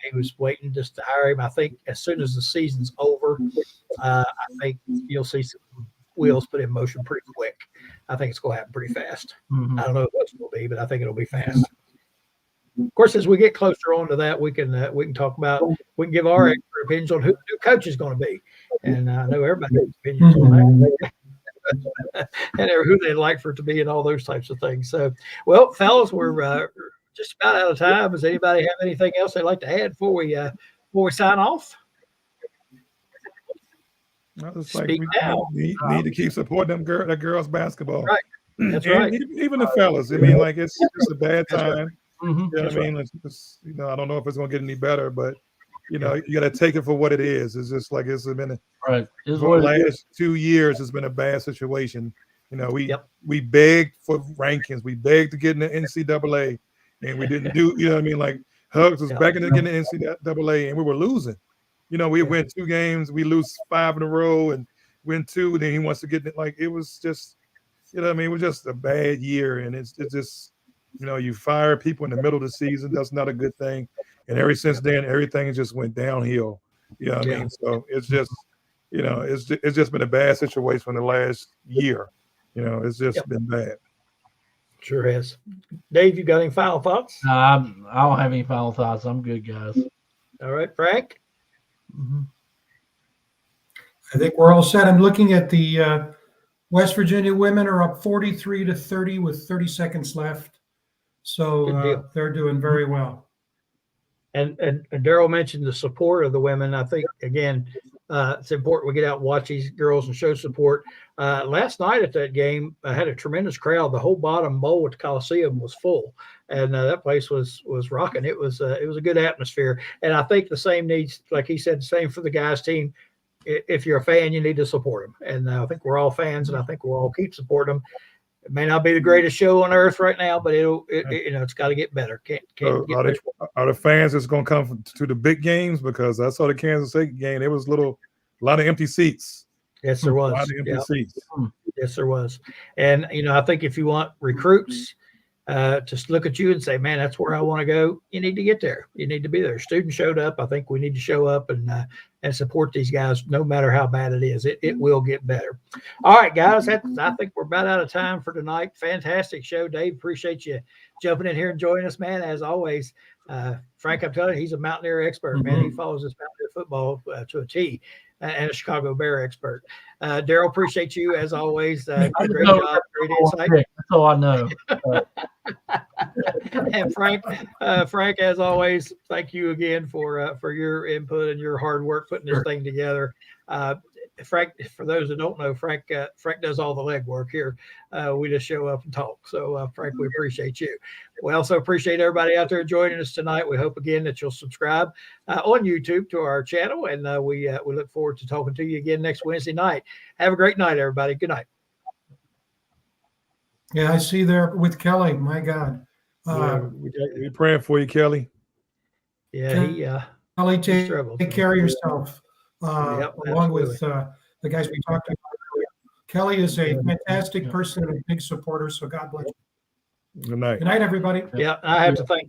he was waiting just to hire him. I think as soon as the season's over, I think you'll see some wheels put in motion pretty quick. I think it's going to happen pretty fast. Mm-hmm. I don't know what it's going to be, but I think it'll be fast. Of course, as we get closer on to that, we can talk about, we can give our extra opinions on who the coach is going to be. And I know everybody has opinions on that. And who they'd like for it to be and all those types of things. So, well, fellas, we're just about out of time. Does anybody have anything else they'd like to add before we sign off? It's like we need to keep supporting that girls basketball. Right. That's right. Even the fellas. I mean, like it's a bad time. Right. Mm-hmm. You know what I mean? Right. I don't know if it's going to get any better, but you got to take it for what it is. It's just like it's been for the last 2 years. It's been a bad situation. We begged for rankings. We begged to get in the NCAA, and we didn't do. You know what I mean? Like Hugs was begging to get in the NCAA, and we were losing. We win 2 games, we lose 5 in a row, and win 2. And then he wants to get it. Like it was just, it was just a bad year, and it's just. You fire people in the middle of the season. That's not a good thing. And ever since then, everything just went downhill. You know what I mean? So it's just, it's just been a bad situation for the last year. It's just been bad. Sure has. Dave, you got any final thoughts? I don't have any final thoughts. I'm good, guys. All right, Frank? Mm-hmm. I think we're all set. I'm looking at the West Virginia women are up 43-30 with 30 seconds left. So they're doing very well. And Darryl mentioned the support of the women. I think, again, It's important we get out and watch these girls and show support. Last night at that game, I had a tremendous crowd. The whole bottom bowl at the Coliseum was full, and that place was rocking. It was a good atmosphere, and I think the same needs, like he said, the same for the guys' team. If you're a fan, you need to support them, and I think we're all fans, and I think we'll all keep supporting them. It may not be the greatest show on earth right now, but it's got to get better. Are the fans that's going to come to the big games? Because I saw the Kansas City game. There was a lot of empty seats. Yes, there was. A lot of empty seats. Yes, there was. And I think if you want recruits to look at you and say, "Man, that's where I want to go," you need to get there. You need to be there. Students showed up. I think we need to show up and support these guys, no matter how bad it is. It will get better. All right, guys. I think we're about out of time for tonight. Fantastic show, Dave. Appreciate you jumping in here and joining us, man. As always, Frank, I'm telling you, he's a Mountaineer expert, man. He follows this Mountaineer football to a T. And a Chicago Bear expert. Darryl, appreciate you as always. Great job, great insight. That's all I know. And Frank, as always, thank you again for your input and your hard work putting this thing together. Frank, for those that don't know, Frank does all the legwork here. We just show up and talk. So, Frank, we appreciate you. We also appreciate everybody out there joining us tonight. We hope again that you'll subscribe on YouTube to our channel, and we look forward to talking to you again next Wednesday night. Have a great night, everybody. Good night. Yeah, I see there with Kelly. My God. We're praying for you, Kelly. Yeah, Kelly, take care of yourself. Along with the guys we talked about earlier. Kelly is a fantastic person and a big supporter, so God bless you. Good night. Good night, everybody. Yeah, I have to thank